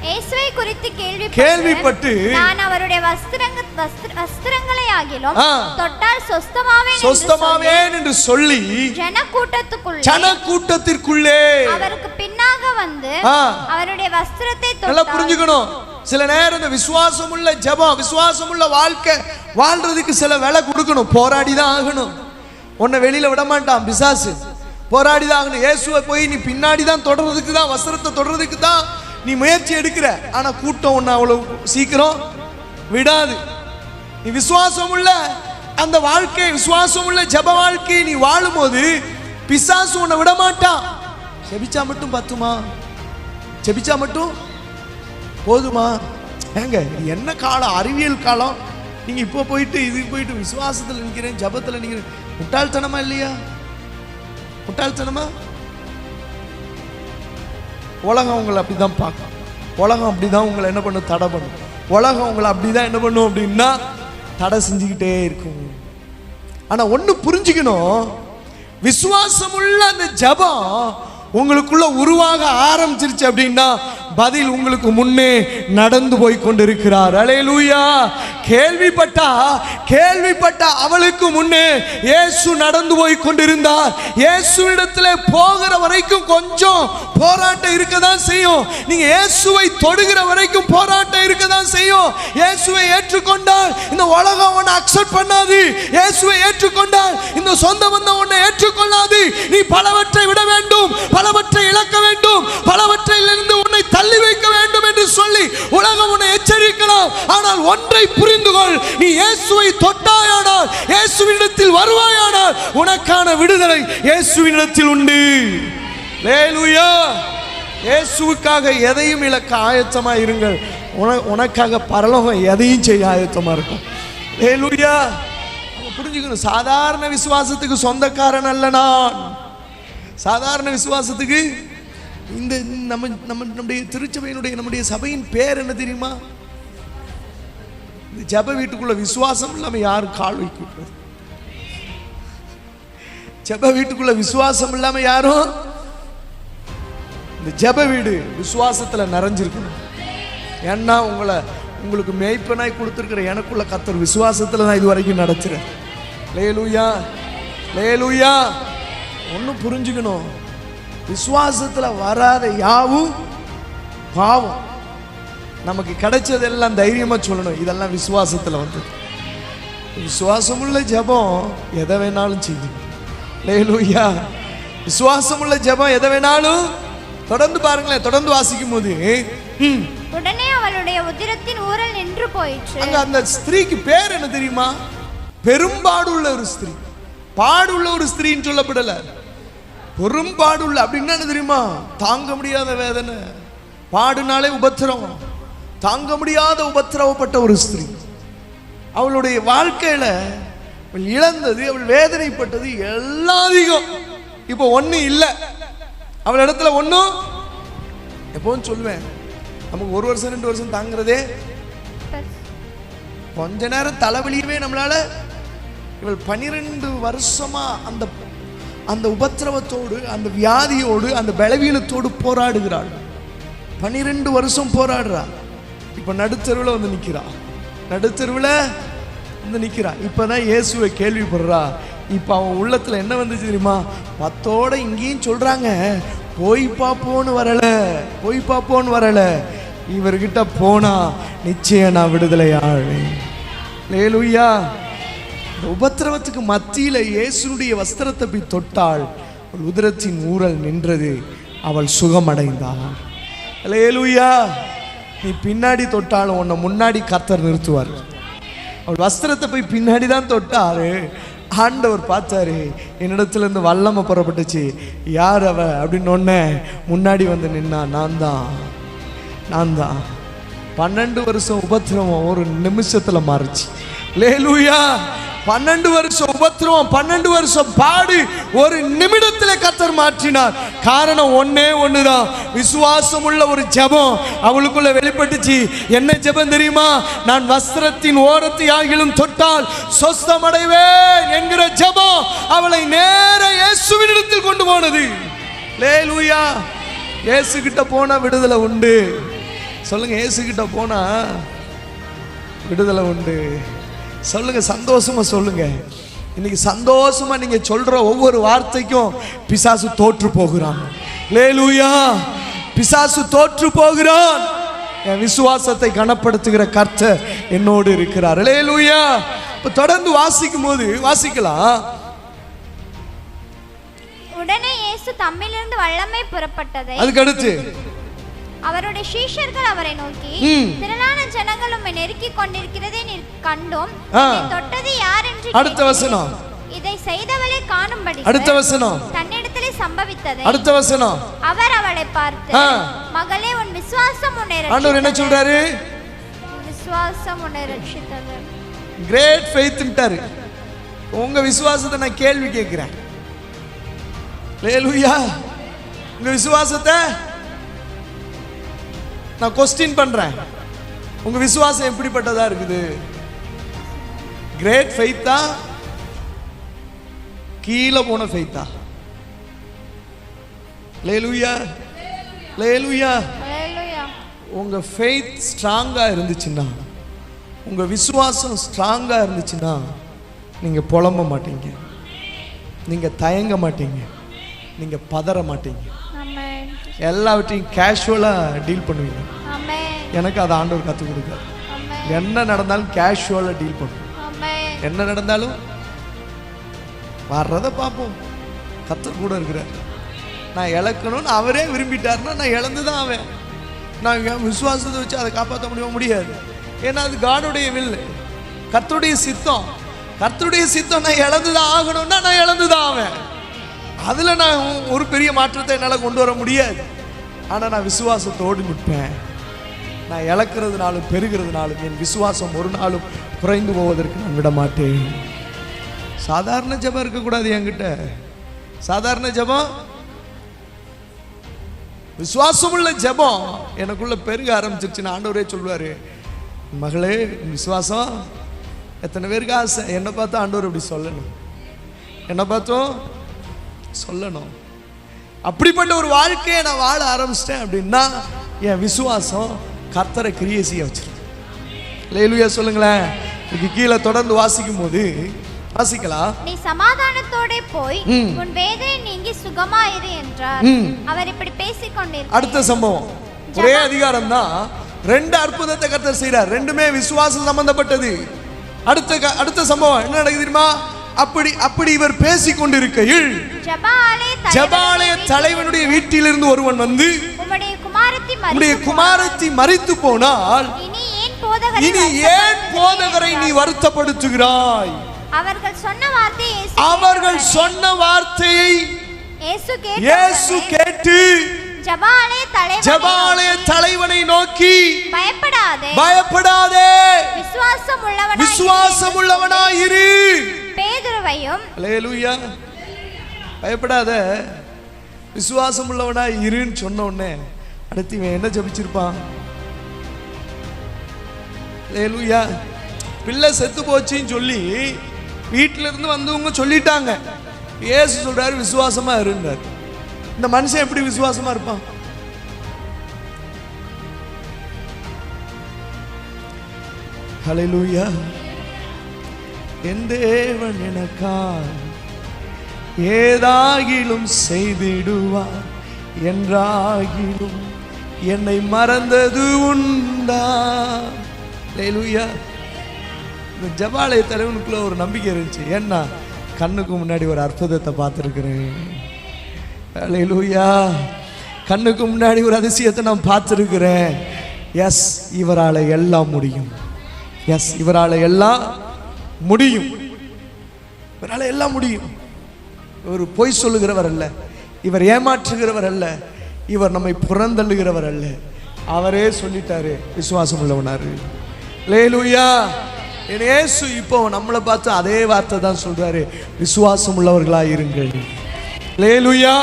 இயேசுவை குறித்து கேள்விப்பட்டு நான் அவருடைய வஸ்திரங்களை ஆகிலும் தொட்டால் சொஸ்தமாவேன் என்று சொல்லி ஜனக்கூட்டத்திற்குள்ளே அவருக்கு பின்னாக வந்து அவருடைய வஸ்திரத்தை நல்லா புரிஞ்சுக்கணும். சில நேரம் இந்த விசுவாசமுள்ள ஜெபம், விசுவாசமுள்ள வாழ்க்கை வாழ்றதுக்கு சில வேலை கொடுக்கணும். போராடிதான் ஆகணும். உன்னை வெளியில விட மாட்டான் பிசாசு. போராடிதான் ஆகணும். இயேசுவை போய் நீ பின்னாடி தான் தொடர்றதுக்கு தான், வஸ்திரத்தை தொடர்றதுக்கு தான் நீ முயற்சி எடுக்கிற. ஆனா கூட்டம் ஒன்று அவ்வளவு சீக்கிரம் விடாது. நீ விசுவாசம் உள்ள அந்த வாழ்க்கை, விசுவாசம் உள்ள ஜெப வாழ்க்கையை நீ வாழும் போது பிசாசு உன்னை விட மாட்டான். செபிச்சா மட்டும் பத்துமா? செபிச்சா மட்டும் போதுமா? ஏங்க என்ன காலம், அறிவியல் காலம். நீங்க இப்போ போயிட்டு இதுக்கு போயிட்டு விசுவாசத்தில் நிற்கிறேன், ஜபத்தில் நிற்கிறேன், முட்டாள்தனமா இல்லையா? முட்டாள்தனமா? உலகம் உங்களை அப்படிதான் பார்க்கும். உலகம் அப்படிதான் உங்களை என்ன பண்ணும்? தடை பண்ணும். உலகம் உங்களை அப்படிதான் என்ன பண்ணும் அப்படின்னா தடை செஞ்சுக்கிட்டே இருக்கும். ஆனா ஒண்ணு புரிஞ்சுக்கணும், விசுவாசமுள்ள அந்த ஜபம் உங்களுக்குள்ள உருவாக ஆரம்பிச்சிருச்சு அப்படின்னா பதில் உங்களுக்கு முன்னே நடந்து போய் கொண்டிருக்கிறார். அல்லேலூயா. கேள்விப்பட்ட அவளுக்கு முன்னே இயேசு நடந்து போய் கொண்டிருந்தார். இயேசுவிடத்தில் போகிற வரைக்கும் கொஞ்சம் போராட்டம் இருக்கதான் செய்யும். நீங்க இயேசுவை தொடுகிற வரைக்கும் போராட்டம் இருக்கதான் செய்யும். இயேசுவை ஏற்றுக்கொண்டால் இந்த உலகம் உன்னை அக்செப்ட் பண்ணாது. இயேசுவை ஏற்றுக்கொண்டால் இந்த சொந்த பந்தம் உன்னை ஏற்றுக்கொள்ளாது. நீ பலவற்றை விட வேண்டும், பலவற்றை இழக்க வேண்டும், பலவற்றிலிருந்து உன்னை தள்ளி வைக்க வேண்டும் என்று சொல்லி உலகம் உன்னை எச்சரிக்கலாம். ஆனால் ஒன்றை புரிந்து கொள், நீ இயேசுவை தொட்டாயானால், இயேசுவினிடத்தில் வருவாயானால் உனக்கான விடுதலை இயேசுவினிடத்தில் உண்டு. அல்லேலூயா. இயேசுவுக்காக எதையும் இழக்க ஆயத்தமா இருங்கள். உனக்காக பரலோகம் எதையும் செய்ய ஆயத்தமா இருக்கும். அல்லேலூயா. புரிஞ்சுக்கணும், சாதாரண விசுவாசத்துக்கு சொந்தக்காரன் அல்ல நான். சாதாரண விசுவாசத்துக்கு இந்த நம்முடைய திருச்சபையினுடைய நம்முடைய சபையின் பேர் என்ன தெரியுமா? இந்த ஜப வீட்டுக்குள்ள விசுவாசம் இல்லாம யாரும் கால் வைக்க. ஜப வீட்டுக்குள்ள விசுவாசம் இல்லாம யாரும், இந்த ஜப வீடு விசுவாசத்துல நிறைஞ்சிருக்கணும். ஏன்னா உங்களுக்கு மேய்ப்பனாய் கொடுத்திருக்கிற எனக்குள்ள கர்த்தர் விசுவாசத்துல தான் இது வரைக்கும் நடத்துறேன். அல்லேலூயா. அல்லேலூயா. ஒன்னும் புரிஞ்சுக்கணும், விசுவாசத்துல வராத யாவும் பாவம். நமக்கு கிடைச்சதெல்லாம் தைரியமா சொல்லணும், இதெல்லாம் விசுவாசத்துல வந்தது. விசுவாசமுள்ள ஜெபம் எதை வேணாலும் செய்யும். அல்லேலூயா. விசுவாசமுள்ள ஜெபம் எதை வேணாலும். தொடர்ந்து பாருங்களேன், தொடர்ந்து வாசிக்கும் போது உடனே அவளுடைய உதிரத்தின் ஊரல் நின்று போயிற்று. அங்க அந்த ஸ்திரீக்கு பேர் என்ன தெரியுமா? பெரும்பாடுள்ள ஒரு ஸ்திரீ. பாடுள்ள ஒரு ஸ்திரீன்னு சொல்லப்படல, பெரும்பாடுள்ள. அப்படின்னா என்ன தெரியுமா? தாங்க முடியாத வேதனை. பாடுனாலே உபத்திரம். தாங்க முடியாத உபத்திரவப்பட்ட ஒரு ஸ்திரீ. அவளுடைய வாழ்க்கையில அவள் இழந்தது, அவள் வேதனைப்பட்டது எல்லாம் அதிகம். இப்போ ஒண்ணு இல்லை அவள் இடத்துல. ஒன்றும் எப்பவும் சொல்லுவேன், நமக்கு 1 வருஷம் 2 வருஷம் தாங்கிறதே கொஞ்ச நேரம் தலைவலியவே நம்மளால. இவள் 12 வருஷமா அந்த உபத்திரவத்தோடு, அந்த வியாதியோடு, அந்த பலவீனத்தோடு போராடுகிறாள். 12 வருஷம் போராடுறா. இப்ப நடுத்தருவில் வந்து நிற்கிறா. நடுத்தருவில் வந்து நிற்கிறா. இப்பதான் இயேசுவை கேள்விப்படுறா. இப்ப அவன் உள்ளத்துல என்ன வந்துச்சு தெரியுமா? 10ஓட இங்கேயும் சொல்றாங்க, போய் பார்ப்போன்னு வரல, போய் பார்ப்போன்னு வரல. இவர்கிட்ட போனா நிச்சயம் நான் விடுதலை ஆவேன். அல்லேலூயா. உபத்திரவத்துக்கு மத்தியில இயேசுனுடைய வஸ்திரத்தை போய் தொட்டாள். அவள் உதிரத்தின் ஊரல் நின்றது, அவள் சுகமடைந்தாள். அல்லேலூயா. நீ பின்னாடி தொட்டாலும் உன்னை முன்னாடி கர்த்தர் நிறுத்துவார். அவள் வஸ்திரத்தை போய் பின்னாடி தான் தொட்டாரு, ஆண்டவர் பார்த்தாரு, என்னிடத்துல இருந்து வல்லமை புறப்பட்டுச்சு. யார் அவ அப்படின்னு ஒன்னே முன்னாடி வந்து நின்னா, நான் தான். 12 வருஷம் உபத்திரவம் ஒரு நிமிஷத்துல மாறுச்சு. அல்லேலூயா. 12 வருஷம் உபத்திரவம், 12 வருஷம் பாடு ஒரு நிமிடத்தில் கர்த்தர் மாற்றினார். காரணம் ஒண்ணுதான், விசுவாசம் உள்ள ஒரு ஜெபம் அவளுக்குள்ள வெளிப்பட்டுச்சு. என்ன ஜெபம் தெரியுமா? நான் வஸ்திரத்தின் ஓரத்தை ஆகிலும் தொட்டால் சொஸ்தமடைவேன் என்கிற ஜெபம் அவளை நேர இயேசுவினிடத்தில் கொண்டு போனது. அல்லேலூயா. இயேசு கிட்ட போனா விடுதலை உண்டு. சொல்லுங்க, இயேசு கிட்ட போனா விடுதலை உண்டு. சொல்லுங்க, சந்தோஷமா சொல்லுங்க. இன்னைக்கு சந்தோஷமா நீங்க சொல்ற ஒவ்வொரு வார்த்தைக்கும் பிசாசு தோற்று போகிறான். அல்லேலூயா. பிசாசு தோற்று போகிறான். என் விசுவாசத்தை கனப்படுத்துகிற கர்த்தர் என்னோடு இருக்கிறார். அல்லேலூயா. இப்ப தொடர்ந்து வாசிக்கும் போது வாசிக்கலாம். உடனே இயேசு தம்மிலிருந்து வல்லமை புறப்பட்டதை, அதுக்கு அடுத்து அவருடைய சீஷர்கள் அவரை நோக்கி, திரளான ஜனங்கள் உம்மை நெருக்கிக் கொண்டிருக்கிறதை நீர் கண்டோம், தொட்டது யார் என்று. அடுத்த வசனம், இதை செய்தவளை காணும்படி. அடுத்த வசனம், தன்னிடத்திலே சம்பவித்ததை. அடுத்த வசனம், அவர் அவளை பார்த்து, மகளே, உன் விசுவாசம் உன்னை ரட்சித்தது. ஆண்டவர் என்ன சொல்றாரு? விசுவாசம் உன்னை ரட்சித்தது. கிரேட் ஃபெய்த்ன்றாரு. உங்க விசுவாசத்தை நான் கேள்வி கேட்கிறேன். அல்லேலூயா. உங்க விசுவாசத்தை நான் கொஸ்டின் பண்றேன். உங்க விசுவாசம் எப்படிப்பட்டதா இருக்குது? கிரேட் ஃபெய்த்தா, கீழே போன ஃபெய்த்தா? அல்லேலூயா. அல்லேலூயா. உங்க ஃபெய்த் ஸ்ட்ராங்கா இருந்துச்சுன்னா, உங்க விசுவாசம் ஸ்ட்ராங்கா இருந்துச்சுன்னா, நீங்க புலம்ப மாட்டீங்க, நீங்க தயங்க மாட்டீங்க, நீங்க பதற மாட்டீங்க, எல்லாவற்றையும் கேஷுவலா டீல் பண்ணுவீங்க. எனக்கு அதை ஆண்டவர் கற்றுக் கொடுக்காரு. என்ன நடந்தாலும் கேஷுவலா டீல் பண்ணுவோம். என்ன நடந்தாலும் வர்றதை பார்ப்போம். கர்த்தர் கூட இருக்கிறார். நான் இழக்கணும்னு அவரே விரும்பிட்டாருன்னா நான் இழந்துதான் ஆவேன். நான் என் விசுவாசத்தை வச்சு அதை காப்பாற்ற முடியாது. ஏன்னா அது காடுடைய வில், கர்த்தருடைய சித்தம். கர்த்தருடைய சித்தம் நான் இழந்துதான் ஆகணும்னா நான் இழந்துதான் ஆவேன். அதில் நான் ஒரு பெரிய மாற்றத்தை என்னால் கொண்டு வர முடியாது. ஆனால் நான் விசுவாசத்தோடு நிற்பேன். நான் இழக்கிறதுனாலும் பெருகிறதுனாலும் என் விசுவாசம் ஒரு நாளும் குறைந்து போவதற்கு நான் விட மாட்டேன். சாதாரண ஜெபம் இருக்கக்கூடாது என்கிட்ட. சாதாரண ஜெபம், விசுவாசம் உள்ள ஜெபம் எனக்குள்ள பெருக ஆரம்பிச்சிருச்சுன்னு ஆண்டவரே சொல்வாரு, மகளே விசுவாசம் எத்தனை பேருக்கு ஆசை? என்னை பார்த்தா ஆண்டவர் இப்படி சொல்லணும், என்னை பார்த்தோம் சொல்லணும். அப்படிப்பட்ட ஒரு வாழ்க்கையை நான் வாழ ஆரம்பிச்சிட்டேன் அப்படின்னா என் விசுவாசம் கர்த்தரை கிரியை செய்ய வச்சிருக்கு. அல்லேலூயா சொல்லுங்களேன். இதுக்கு கீழே தொடர்ந்து வாசிக்கும் போது வாசிக்கலாம். நீ சமாதானத்தோட போய் உன் வேதனை நீங்கி சுகமாயிரு என்றார். அவர் இப்படி பேசிக் கொண்டிருந்தார். அடுத்த சம்பவம் ஒரே அதிகாரம் தான். 2 அற்புதத்தை கர்த்தர் செய்றார். ரெண்டுமே விசுவாசம் சம்பந்தப்பட்டது. அடுத்த சம்பவம் என்ன நடக்குது தெரியுமா? அப்படி இவர் பேசிக் கொண்டிருக்கையில் ஜெபாலய தலைவனுடைய வீட்டிலிருந்து ஒருவன் வந்து, உம்முடைய குமாரத்தி மரித்து போனால் இனி ஏன் போதகரை நீ வருத்தப்படுத்துகிறாய்? அவர்கள் சொன்ன வார்த்தையை இயேசு கேட்டு ஜெபாலய தலைவனை நோக்கி, பயப்படாதே, விசுவாசம் உள்ளவனாய் இரு. பேதுருவையும், அல்லேலூயா, பயப்படாத விசுவாசம் உள்ளவனாய் இருன்னு சொன்ன உடனே அடுத்து இவன் என்ன ஜெபிச்சிருப்பான்? அல்லேலூயா. பிள்ளை செத்து போச்சுன்னு சொல்லி வீட்டில இருந்து வந்தவங்க சொல்லிட்டாங்க. இயேசு சொல்றாரு விசுவாசமா இருந்தார். இந்த மனுஷன் எப்படி விசுவாசமா இருப்பான்? ஹல்லேலூயா. என் தேவன் எனக்காய் ஏதாகிலும் செய்திடுவார் என்றாகிலும் என்னை மறந்தது உண்டா? ஹல்லேலூயா. இந்த ஜெபாலய தலைவனுக்குள்ள ஒரு நம்பிக்கை இருந்துச்சு. ஏன்னா கண்ணுக்கு முன்னாடி ஒரு அற்புதத்தை பார்த்துருக்கிறேன். ஹல்லேலூயா. கண்ணுக்கு முன்னாடி ஒரு அதிசயத்தை நான் பார்த்துருக்கிறேன். எஸ், இவரால் எல்லாம் முடியும். எஸ், இவரால் எல்லாம் முடியும். இவரால் எல்லாம் முடியும். இவர் பொய் சொல்லுகிறவர் அல்ல, இவர் ஏமாற்றுகிறவர் அல்ல, இவர் நம்மை புறந்தள்ளுகிறவர் அல்ல. அவரே சொல்லிட்டாரு, விசுவாசம் உள்ளவனாரு. அல்லேலூயா. இயேசு இப்போ நம்மளை பார்த்து அதே வார்த்தை தான் சொல்றாரு, விசுவாசம் உள்ளவர்களாக இருங்கள். அல்லேலூயா.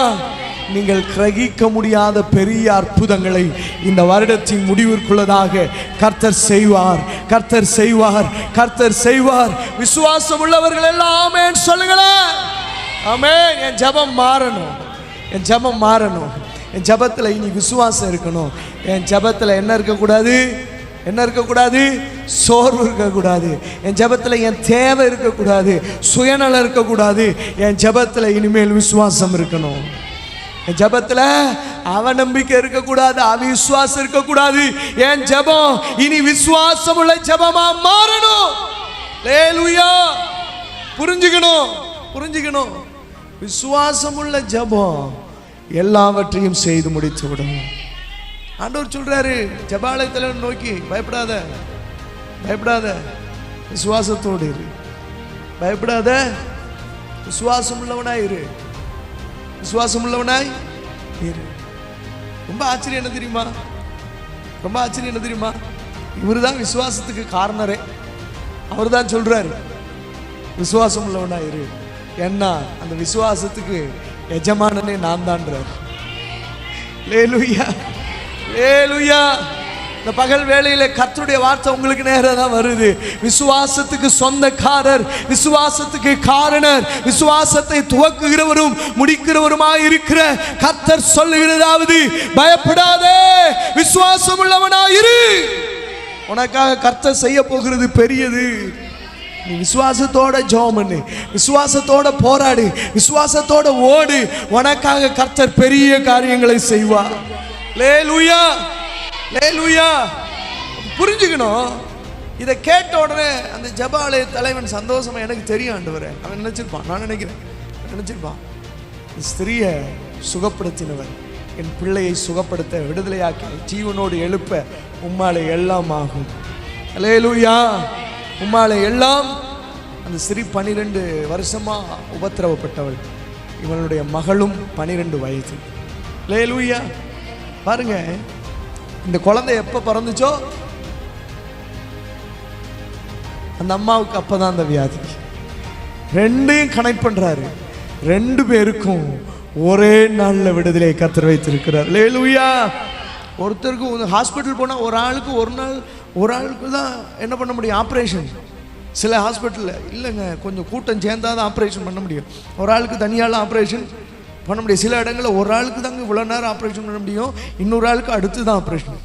நீங்கள் கிரகிக்க முடியாத பெரிய அற்புதங்களை இந்த வருடத்தின் முடிவிற்குள்ளதாக கர்த்தர் செய்வார், கர்த்தர் செய்வார், கர்த்தர் செய்வார். விசுவாசம் உள்ளவர்கள் எல்லாம் ஆமென் சொல்லுங்களேன். ஆமென். என் ஜெபம் மாறணும், என் ஜெபம் மாறணும். என் ஜெபத்தில் இனி விசுவாசம் இருக்கணும். என் ஜெபத்தில் என்ன இருக்கக்கூடாது? என்ன இருக்கக்கூடாது? சோர்வு இருக்கக்கூடாது. என் ஜெபத்தில் என் தேவை இருக்கக்கூடாது, சுயநலம் இருக்கக்கூடாது. என் ஜெபத்தில் இனிமேல் விசுவாசம் இருக்கணும். என் ஜெபத்தில் அவநம்பிக்கை இருக்கக்கூடாது, அவிசுவாசம் இருக்கக்கூடாது. என் ஜெபம் இனி விசுவாசம் உள்ள ஜெபமா மாறணும். அல்லேலூயா. புரிஞ்சுக்கணும், புரிஞ்சுக்கணும். விசுவாசம் உள்ள ஜெபம் எல்லாவற்றையும் செய்து முடித்து விடும். ஆண்டவர் சொல்றாரு ஜெபாலயத்தில் நோக்கி, பயப்படாத, பயப்படாத, விசுவாசத்தோடு இரு, பயப்படாத, விசுவாசம் உள்ளவனாய் இரு, விசுவாசம் உள்ளவனாய் இரு. ரொம்ப ஆச்சரியம் என்ன தெரியுமா? ரொம்ப ஆச்சரியம் என்ன தெரியுமா? இவரு தான் விசுவாசத்துக்கு காரணரே. அவர் தான் சொல்றாரு விசுவாசம் உள்ளவனாய் இரு. என்ன அந்த விசுவாசத்துக்கு எஜமானனே நான் தான்றார். அல்லேலூயா, அல்லேலூயா. இந்த பகல் வேளையில கர்த்தருடைய வார்த்தை உங்களுக்கு நேரா தான் வருது. விசுவாசத்துக்கு சொந்தக்காரர், விசுவாசத்துக்கு காரணர், விசுவாசத்தை துவக்குகிறவரும் முடிக்கிறவருமாய் இருக்கிற கர்த்தர் சொல்லுகிறதாவது, பயப்படாதே, விசுவாசம் உள்ளவனாயிரு. உனக்காக கர்த்தர் செய்ய போகிறது பெரியது. நீ விசுவாசத்தோட ஜெபம் பண்ணு, விசுவாசத்தோட போராடு, விசுவாசத்தோட ஓடு. உனக்காக கர்த்தர் பெரிய காரியங்களை செய்வார். அல்லேலூயா, அல்லேலூயா. புரிஞ்சுக்கணும். இதை கேட்ட உடனே அந்த ஜெபாலய தலைவன் சந்தோஷமா, எனக்கு தெரியும் ஆண்டவரே, அவன் நினைச்சிருப்பான், நான் நினைக்கிறேன் நினைச்சிருப்பான், ஸ்திரியை சுகப்படுத்தினவர் என் பிள்ளையை சுகப்படுத்த, விடுதலையாக்கி ஜீவனோடு எழுப்ப உம்மாலே எல்லாம் ஆகும். அல்லேலூயா. உம்மாலே எல்லாம். அந்த ஸ்திரீ 12 வருஷமா உபத்திரவப்பட்டவள், இவனுடைய மகளும் 12 வயது. அல்லேலூயா. பாருங்க, இந்த குழந்தை எப்ப பிறந்துச்சோ அந்த அம்மாவுக்கு அப்பதான் அந்த வியாதி. ரெண்டையும் கனெக்ட் பண்றாரு. 2 பேருக்கும் ஒரே நாள்ல விடுதலை கர்த்தர் வைத்திருக்கிறார். அல்லேலூயா. ஒருத்தருக்கு ஹாஸ்பிட்டல் போனா ஒரு ஆளுக்கு ஒரு நாள், ஒரு ஆளுக்கு தான் என்ன பண்ண முடியும்? ஆப்ரேஷன். சில ஹாஸ்பிட்டலில் இல்லைங்க, கொஞ்சம் கூட்டம் சேர்ந்தாதான் ஆப்ரேஷன் பண்ண முடியும். ஒரு ஆளுக்கு தனியாலாம் ஆப்ரேஷன் பண்ண முடியும். சில இடங்களில் ஒரு ஆளுக்கு தாங்க இவ்வளோ நேரம் ஆப்ரேஷன் பண்ண முடியும், இன்னொரு ஆளுக்கு அடுத்து தான் ஆப்ரேஷன்.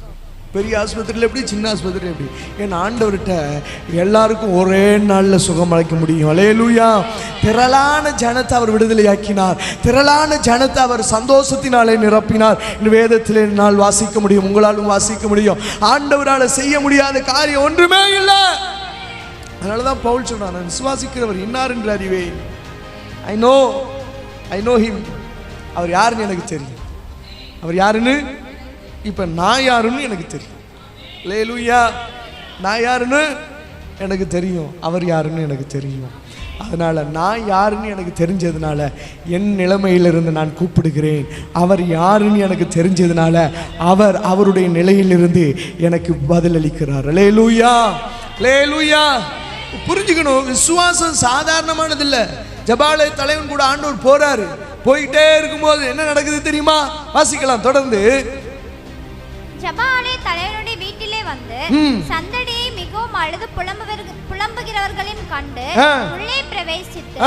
பெரிய ஆஸ்பத்திரியில் எப்படி, சின்ன ஆஸ்பத்திரியில் எப்படி? ஏன்னா ஆண்டவர்கிட்ட எல்லாருக்கும் ஒரே நாளில் சுகம் அளிக்க முடியும். அல்லேலூயா. திரளான ஜனத்தை அவர் விடுதலையாக்கினார், திரளான ஜனத்தை அவர் சந்தோஷத்தினாலே நிரப்பினார். இந்த வேதத்திலே என்னால் வாசிக்க முடியும், உங்களாலும் வாசிக்க முடியும். ஆண்டவரால் செய்ய முடியாத காரியம் ஒன்றுமே இல்லை. அதனால தான் பவுல் சொன்னார், நான் விசுவாசிக்கிறவர் இன்னார் என்று அறிவேன். I know him. அவர் யாருன்னு எனக்கு தெரியும். அவர் யாருன்னு, இப்போ நான் யாருன்னு எனக்கு தெரியும். அல்லேலூயா. நான் யாருன்னு எனக்கு தெரியும், அவர் யாருன்னு எனக்கு தெரியும். அதனால் நான் யாருன்னு எனக்கு தெரிஞ்சதுனால என் நிலைமையிலிருந்து நான் கூப்பிடுகிறேன். அவர் யாருன்னு எனக்கு தெரிஞ்சதுனால அவர் அவருடைய நிலையிலிருந்து எனக்கு பதிலளிக்கிறார். அல்லேலூயா, அல்லேலூயா. புரிஞ்சுக்கணும், விசுவாசம் சாதாரணமானது இல்லை. ஜெபாலய தலைவன் கூட ஆண்டவர் போறாரு. போயிட்டே இருக்கும்போது என்ன நடக்குது தெரியுமா? வாசிக்கலாம் தொடர்ந்து. ஜெபாலய தலைவனுடைய வீட்டிலே வந்து சந்தடியை மிகவும் அழுது புலம்புகிறவர்களின் கண்டு உள்ளே பிரவேசித்து,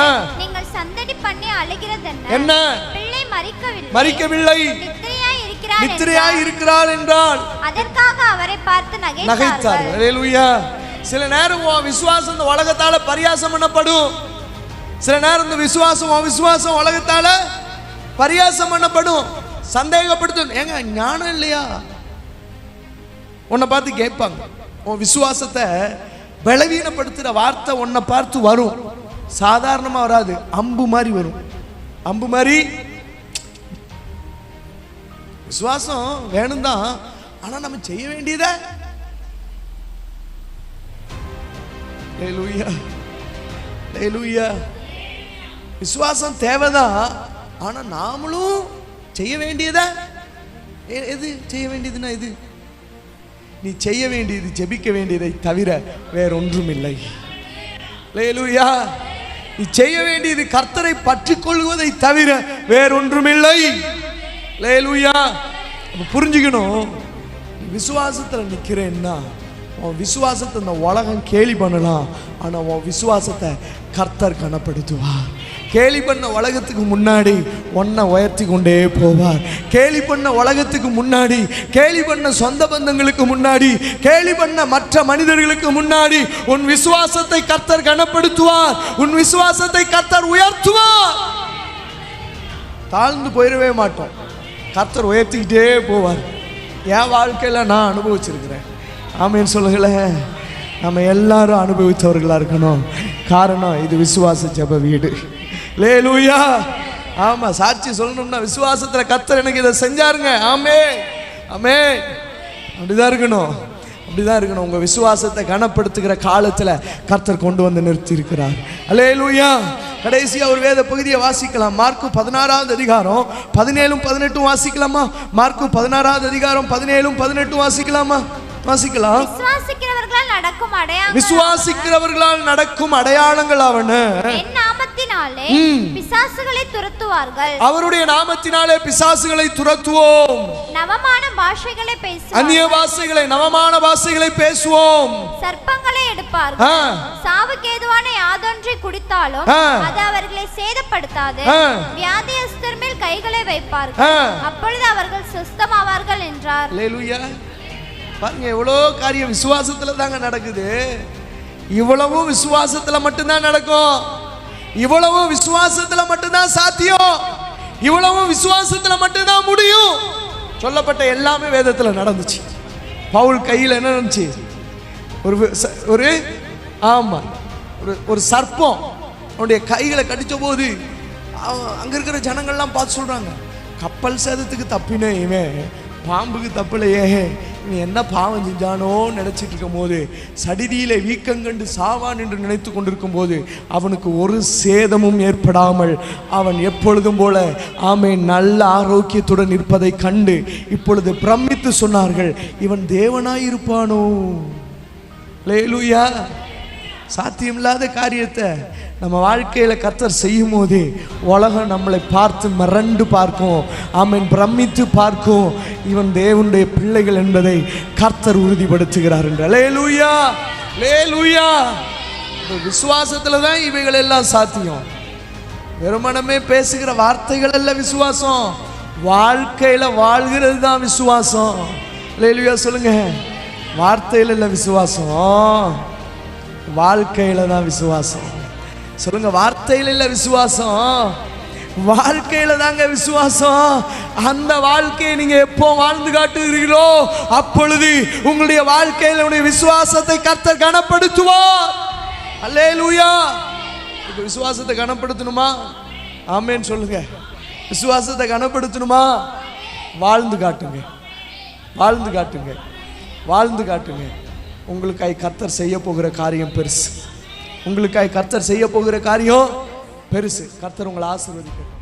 நீங்கள் சந்தடி பண்ணி அழுகிறது என்ன? பிள்ளை மரிக்கவில்லை, நித்திரையாய் இருக்கிறாள் என்றால் அதற்காக அவரை பார்த்து நகைத்தார். அல்லேலூயா. சில நேரம் விசுவாசம் இந்த உலகத்தால பரியாசம் பண்ணப்படும். சில நேரம் இந்த விசுவாசம் உலகத்தால பரியாசம் பண்ணப்படும், சந்தேகப்படுத்தும். ஏங்க ஞானம் இல்லையா? உன்னை பார்த்து கேட்பாங்க. உன் விசுவாசத்தை பலவீனப்படுத்துற வார்த்தை உன்னை பார்த்து வரும். சாதாரணமா வராது, அம்பு மாதிரி வரும். அம்பு மாதிரி. விசுவாசம் வேணும் தான், ஆனா நம்ம செய்ய வேண்டியத. அல்லேலூயா, அல்லேலூயா. விசுவாசம் தேவைதான். ஆனா நாமளும் செய்ய வேண்டியதா எது? செய்ய வேண்டியதுன்னா இது, நீ செய்ய வேண்டியது ஜெபிக்க வேண்டியதை தவிர வேறொன்றும் இல்லை. அல்லேலூயா. நீ செய்ய வேண்டியது கர்த்தரை பற்றி கொள்வதை தவிர வேறொன்றுமில்லை. அல்லேலூயா. புரிஞ்சுக்கணும், விசுவாசத்துல நிக்கிறேன்னா உன் விசுவாசத்தை இந்த உலகம் கேலி பண்ணலாம், ஆனா உன் விசுவாசத்தை கர்த்தர் கனப்படுத்துவார். கேலி பண்ண உலகத்துக்கு முன்னாடி ஒன்றை உயர்த்தி கொண்டே போவார். கேலி பண்ண உலகத்துக்கு முன்னாடி, கேலி பண்ண சொந்த பந்தங்களுக்கு முன்னாடி, கேலி பண்ண மற்ற மனிதர்களுக்கு முன்னாடி உன் விசுவாசத்தை கர்த்தர் கனப்படுத்துவார். உன் விசுவாசத்தை கர்த்தர் உயர்த்துவார். தாழ்ந்து போயிடவே மாட்டோம், கர்த்தர் உயர்த்திக்கிட்டே போவார். என் வாழ்க்கையில் நான் அனுபவிச்சிருக்கிறேன். ஆமேன்னு சொல்லுங்களேன். நம்ம எல்லாரும் அனுபவித்தவர்களாக இருக்கணும். காரணம், இது விசுவாச ஜெப வீடு. அல்லேலூயா. ஆமாம், சாட்சி சொல்லணும்னா விசுவாசத்தில் கர்த்தர் எனக்கு இதை செஞ்சாருங்க. ஆமே ஆமே. அப்படிதான் இருக்கணும், அப்படிதான் இருக்கணும். உங்கள் விசுவாசத்தை கனப்படுத்துகிற காலத்தில் கர்த்தர் கொண்டு வந்து நிறுத்தி இருக்கிறார். அல்லேலூயா. கடைசியாக ஒரு வேத பகுதியை வாசிக்கலாம். மார்க்கு 16வது அதிகாரம் 17 18 வாசிக்கலாமா? மார்க்கு 16வது அதிகாரம் 17 18 வாசிக்கலாமா? வாசிக்கலாம். விசுவாசிக்கிறவர்களால் நடக்கும் அடையாளங்கள் அவன என் நாமத்தினாலே பிசாசுகளை துரத்துவார்கள். அவருடைய நாமத்தினாலே பிசாசுகளை துரத்துவோம். நவமான பாஷைகளை பேசுவோம். அந்நிய பாஷைகளை, நவமான பாஷைகளை பேசுவோம். சர்ப்பங்களை எடுப்பார்கள். சாவுக்கு ஏதுவான யாதொன்றை குடித்தாலும் அது அவர்களை சேதப்படுத்தாது. வியாதியஸ்தர் மேல் கைகளை வைப்பார்கள், அப்பொழுது அவர்கள் சுஸ்தமாவார்கள் என்றார். அல்லேலூயா. பாருங்க, எவ்வளோ காரியம் விசுவாசத்துல தாங்க நடக்குது. இவ்வளவும் விசுவாசத்துல மட்டும்தான் நடக்கும். இவ்வளவும் விசுவாசத்துல மட்டும்தான் சாத்தியம். இவ்வளவும் விசுவாசத்துல மட்டும்தான் முடியும். சொல்லப்பட்ட எல்லாமே வேதத்துல நடந்துச்சு. பவுல் கையில் என்ன நடந்துச்சு? ஒரு ஆமா, ஒரு சர்ப்பம் அவனுடைய கைகளை கடிச்ச போது அங்க இருக்கிற ஜனங்கள்லாம் பார்த்து சொல்றாங்க, கப்பல் சேதத்துக்கு தப்பினே இவன், பாம்புக்கு தப்பிலையே, நீ என்ன பாவம் செஞ்சானோ நினைச்சிட்டு இருக்கும் போது, சடிதியிலே வீக்கங்கண்டு சாவான் என்று நினைத்து கொண்டிருக்கும் போது அவனுக்கு ஒரு சேதமும் ஏற்படாமல் அவன் எப்பொழுதும் போல ஆமென் நல்ல ஆரோக்கியத்துடன் இருப்பதை கண்டு இப்பொழுது பிரமித்து சொன்னார்கள், இவன் தேவனாயிருப்பானோ. அல்லேலூயா. சாத்தியமில்லாத காரியத்தை நம்ம வாழ்க்கையில் கர்த்தர் செய்யும் போதே உலகம் நம்மளை பார்த்து மிரண்டு பார்க்கும். ஆமென், பிரமித்து பார்க்கும். இவன் தேவனுடைய பிள்ளைகள் என்பதை கர்த்தர் உறுதிப்படுத்துகிறார் என்று. அல்லேலூயா. அல்லேலூயா. விசுவாசத்துல தான் இவைகள் எல்லாம் சாத்தியம். வெறுமனமே பேசுகிற வார்த்தைகள் அல்ல விசுவாசம், வாழ்க்கையில வாழ்கிறது தான் விசுவாசம். அல்லேலூயா சொல்லுங்க. வார்த்தையில இல்ல விசுவாசம், வாழ்க்கையில தான் விசுவாசம். சொல்லுங்க, வார்த்தையில இல்ல விசுவாசம், வாழ்க்கையில தாங்க விசுவாசம். அந்த வாழ்க்கையை நீங்க எப்போ வாழ்ந்து காட்டுகிறீர்களோ அப்பொழுது உங்களுடைய வாழ்க்கையில உங்களுடைய விசுவாசத்தை கர்த்தர் கனப்படுத்துவார். அல்லேலூயா. இப்ப விசுவாசத்தை கனப்படுத்தணுமா? ஆமென் சொல்லுங்க. விசுவாசத்தை கனப்படுத்தணுமா? வாழ்ந்து காட்டுங்க, வாழ்ந்து காட்டுங்க, வாழ்ந்து காட்டுங்க. உங்களுக்காய் கர்த்தர் செய்ய போகிற காரியம் பெருசு. உங்களுக்காய் கர்த்தர் செய்ய போகிற காரியம் பெருசு. கர்த்தர் உங்களை ஆசீர்வதிப்பார்.